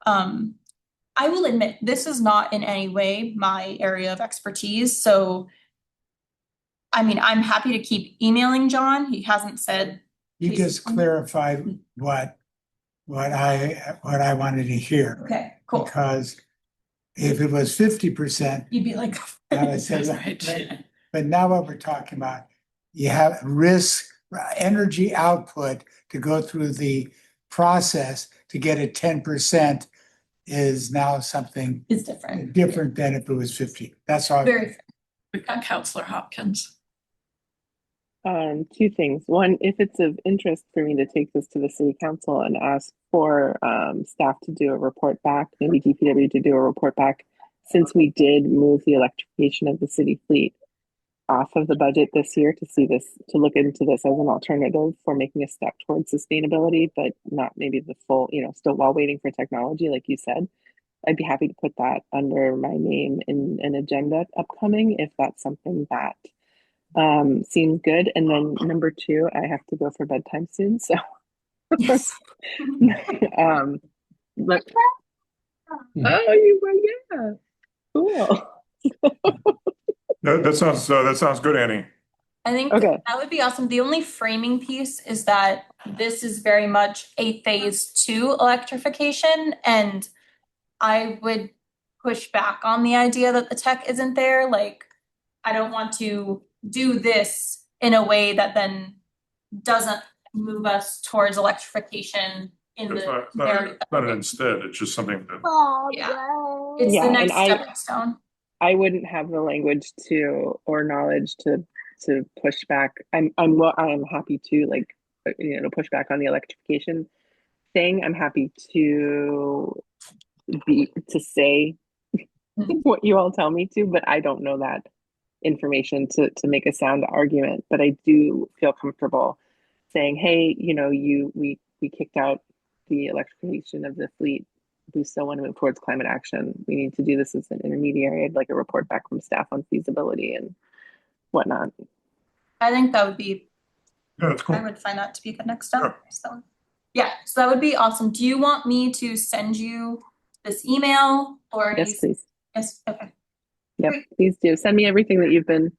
I will admit, this is not in any way my area of expertise, so I mean, I'm happy to keep emailing John. He hasn't said. You just clarified what I wanted to hear. Okay, cool. Because if it was 50%, You'd be like. I would say, Right. but now what we're talking about, you have risk, energy output to go through the process to get a 10% is now something It's different. different than if it was 50. That's all. Very, We've got Counselor Hopkins. Two things. One, if it's of interest for me to take this to the city council and ask for staff to do a report back, maybe DPW to do a report back, since we did move the electrification of the city fleet off of the budget this year to see this, to look into this as an alternative for making a step towards sustainability, but not maybe the full, still while waiting for technology, like you said. I'd be happy to put that under my name in an agenda upcoming if that's something that seems good. And then number two, I have to go for bedtime soon, so yes. but oh, you were, yeah, cool. That sounds good, Annie. I think Okay. that would be awesome. The only framing piece is that this is very much a phase 2 electrification, and I would push back on the idea that the tech isn't there. Like, I don't want to do this in a way that then doesn't move us towards electrification in It's the not narrative. an instead, it's just something that, It's Yeah, the next and I- stepping stone. I wouldn't have the language to or knowledge to push back. I am happy to to push back on the electrification thing. I'm happy to say what you all tell me to, but I don't know that information to make a sound argument. But I do feel comfortable saying, hey, we kicked out the electrification of the fleet. We still want to move towards climate action. We need to do this as an intermediary. I'd like a report back from staff on feasibility and whatnot. I think that would be, yeah, that's cool. I would find that to be a good next step. So, yeah, so that would be awesome. Do you want me to send you this email or? Yes, please. Yes, okay. Yep, Great. please do. Send me everything that you've been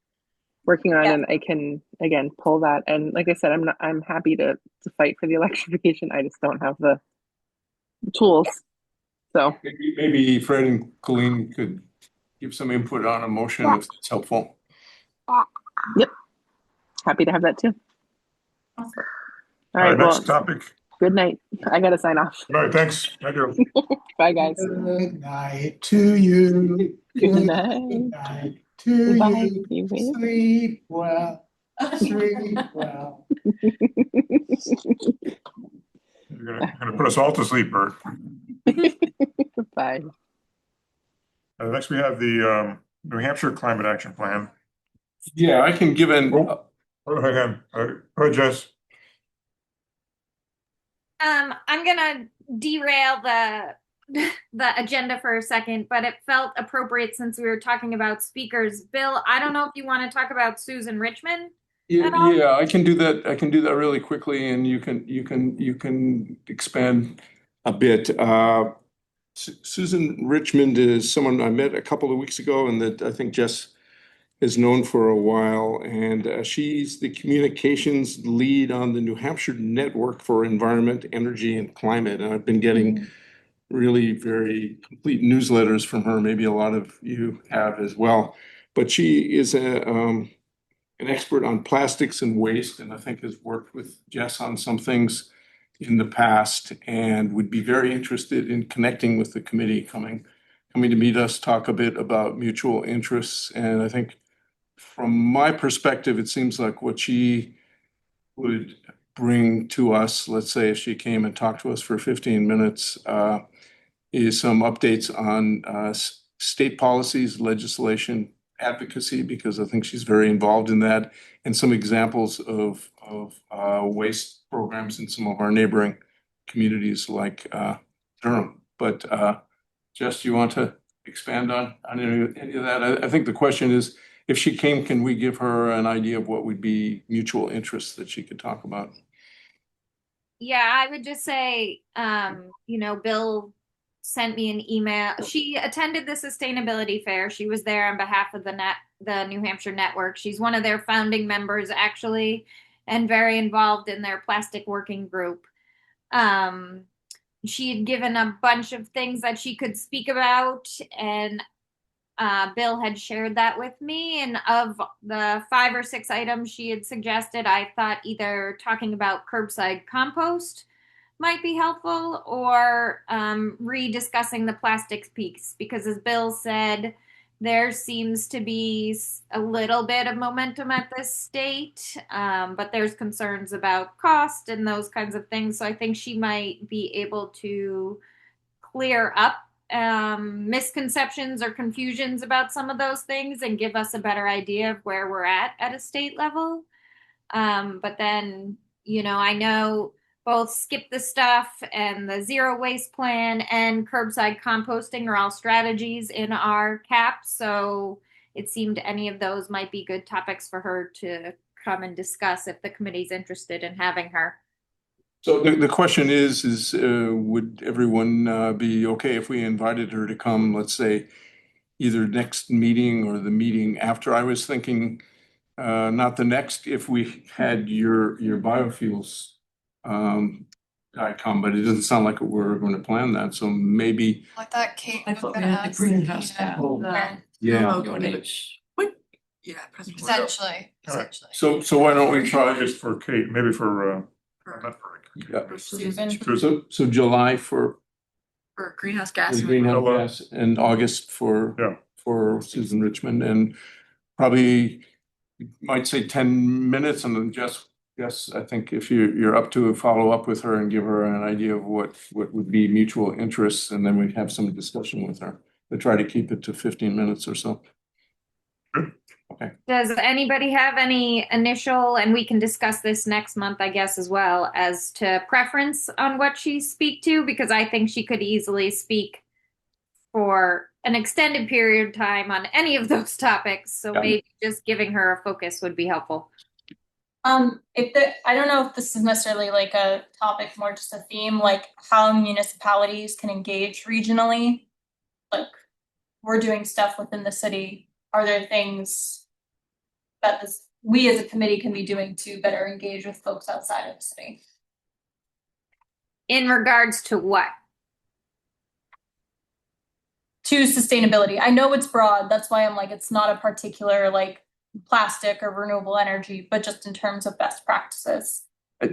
working on, Yeah. and I can again pull that. And like I said, I'm happy to fight for the electrification. I just don't have the tools. So Maybe Fred and Colleen could give some input on a motion if it's helpful. happy to have that too. All All right, right, well, next topic. good night. I gotta sign off. All right, thanks. Thank you. Bye, guys. Good night to you. Good night. Good night to Bye. you. Sleep well. Sleep well. You're gonna put us all to sleep, Bert. Bye. Next, we have the New Hampshire Climate Action Plan. Yeah, I can give an, Oh, hang on. Go ahead, Jess. I'm gonna derail the agenda for a second, but it felt appropriate since we were talking about speakers. Bill, I don't know if you want to talk about Susan Richmond. yeah, I can do that. I can do that really quickly, and you can expand a bit. Susan Richmond is someone I met a couple of weeks ago, and that I think Jess has known for a while. And she's the communications lead on the New Hampshire Network for Environment, Energy, and Climate. And I've been getting really very complete newsletters from her. Maybe a lot of you have as well. But she is an expert on plastics and waste, and I think has worked with Jess on some things in the past, and would be very interested in connecting with the committee, coming to meet us, talk a bit about mutual interests. And I think from my perspective, it seems like what she would bring to us, let's say if she came and talked to us for 15 minutes, is some updates on state policies, legislation, advocacy, because I think she's very involved in that, and some examples of waste programs in some of our neighboring communities like Durham. But Jess, do you want to expand on any of that? I think the question is, if she came, can we give her an idea of what would be mutual interests that she could talk about? Yeah, I would just say, Bill sent me an email. She attended the sustainability fair. She was there on behalf of the New Hampshire Network. She's one of their founding members, actually, and very involved in their plastic working group. She had given a bunch of things that she could speak about, and Bill had shared that with me. And of the 5 or 6 items she had suggested, I thought either talking about curbside compost might be helpful, or rediscussing the plastics piece, because as Bill said, there seems to be a little bit of momentum at this state, but there's concerns about cost and those kinds of things. So I think she might be able to clear up misconceptions or confusions about some of those things and give us a better idea of where we're at a state level. But then, I know both Skip the Stuff and the Zero Waste Plan and curbside composting are all strategies in our CAP. So it seemed any of those might be good topics for her to come and discuss if the committee's interested in having her. So the question is would everyone be okay if we invited her to come, let's say, either next meeting or the meeting after? I was thinking not the next, if we had your biofuels guy come, but it doesn't sound like we're going to plan that. So maybe. I thought Kate I was thought we gonna had the ask, greenhouse gas. Yeah. Logo image. What? Yeah, President. Essentially. Alright. So why don't we try Just for Kate, maybe for not for Yeah. Susan. So July for For greenhouse gas. the greenhouse gas, and August for Yeah. for Susan Richmond, and probably might say 10 minutes, and then just yes, I think if you're up to follow up with her and give her an idea of what would be mutual interests, and then we'd have some discussion with her. To try to keep it to 15 minutes or so. Okay. Does anybody have any initial, and we can discuss this next month, I guess, as well, as to preference on what she speak to? Because I think she could easily speak for an extended period of time on any of those topics. So Yeah. maybe just giving her a focus would be helpful. I don't know if this is necessarily like a topic, more just a theme, like how municipalities can engage regionally. Like, we're doing stuff within the city. Are there things that we as a committee can be doing to better engage with folks outside of the city? In regards to what? to sustainability. I know it's broad, that's why I'm like, it's not a particular like plastic or renewable energy, but just in terms of best practices.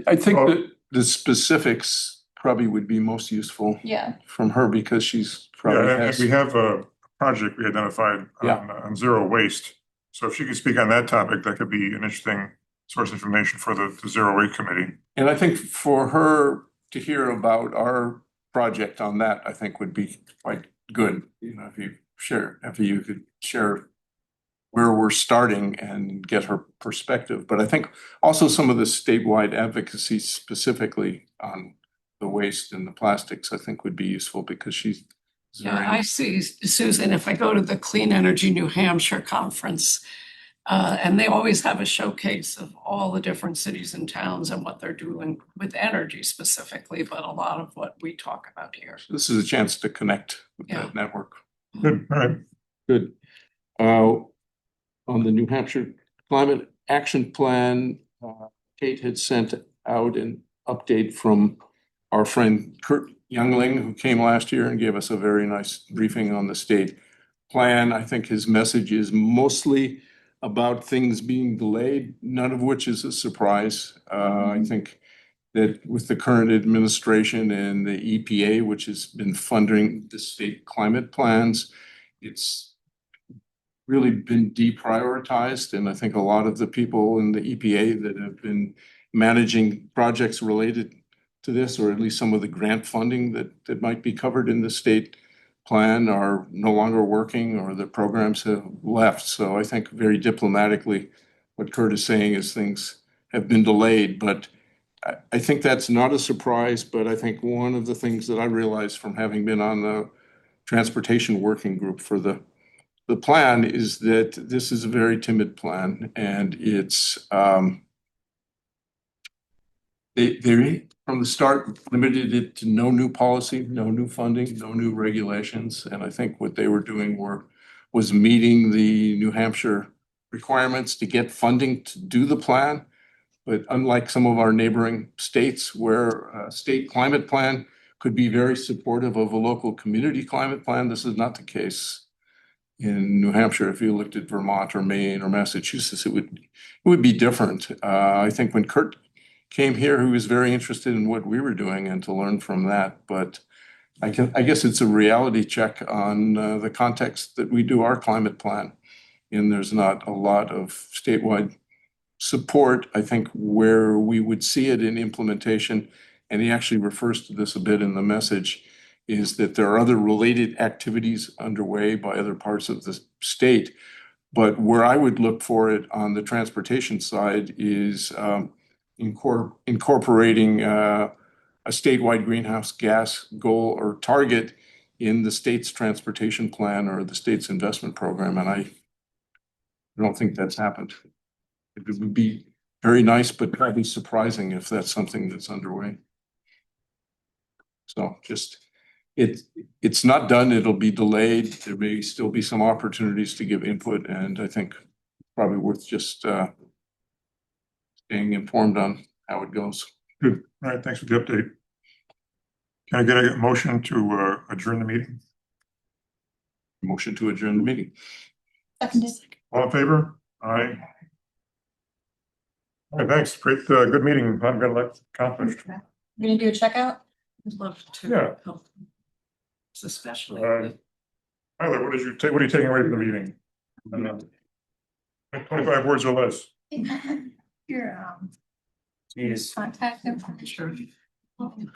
I think Oh. that the specifics probably would be most useful Yeah. from her because she's probably Yeah, and has. we have a project we identified on zero waste. So if she could speak on that topic, that could be an interesting source of information for the Zero Waste Committee. And I think for her to hear about our project on that, I think would be quite good. You know, if you could share where we're starting and get her perspective. But I think also some of the statewide advocacy specifically on the waste and the plastics, I think would be useful because she's Yeah, very. I see, Susan, if I go to the Clean Energy New Hampshire conference, and they always have a showcase of all the different cities and towns and what they're doing with energy specifically, but a lot of what we talk about here. This is a chance to connect with Yeah. that network. Good, all right. Good. On the New Hampshire Climate Action Plan, Kate had sent out an update from our friend Kurt Youngling, who came last year and gave us a very nice briefing on the state plan. I think his message is mostly about things being delayed, none of which is a surprise. I think that with the current administration and the EPA, which has been funding the state climate plans, it's really been deprioritized. And I think a lot of the people in the EPA that have been managing projects related to this, or at least some of the grant funding that might be covered in the state plan, are no longer working or the programs have left. So I think very diplomatically, what Kurt is saying is things have been delayed, but I think that's not a surprise. But I think one of the things that I realized from having been on the transportation working group for the plan is that this is a very timid plan, and it's they from the start limited it to no new policy, no new funding, no new regulations. And I think what they were doing was meeting the New Hampshire requirements to get funding to do the plan. But unlike some of our neighboring states where a state climate plan could be very supportive of a local community climate plan, this is not the case in New Hampshire. If you looked at Vermont or Maine or Massachusetts, it would be different. I think when Kurt came here, he was very interested in what we were doing and to learn from that. But I guess it's a reality check on the context that we do our climate plan. And there's not a lot of statewide support. I think where we would see it in implementation, and he actually refers to this a bit in the message, is that there are other related activities underway by other parts of the state. But where I would look for it on the transportation side is incorporating a statewide greenhouse gas goal or target in the state's transportation plan or the state's investment program. And I don't think that's happened. It would be very nice, but probably surprising if that's something that's underway. So just, it's not done, it'll be delayed. There may still be some opportunities to give input, and I think probably worth just staying informed on how it goes. Good. All right, thanks for the update. Can I get a motion to adjourn the meeting? Motion to adjourn the meeting. Seconded. All in favor? Aye. All right, thanks. Great, good meeting. I'm gonna let accomplished. You're gonna do a checkout? I'd love to. Yeah. help. Especially. Tyler, what are you taking away from the meeting? 25 words or less. Your contact information.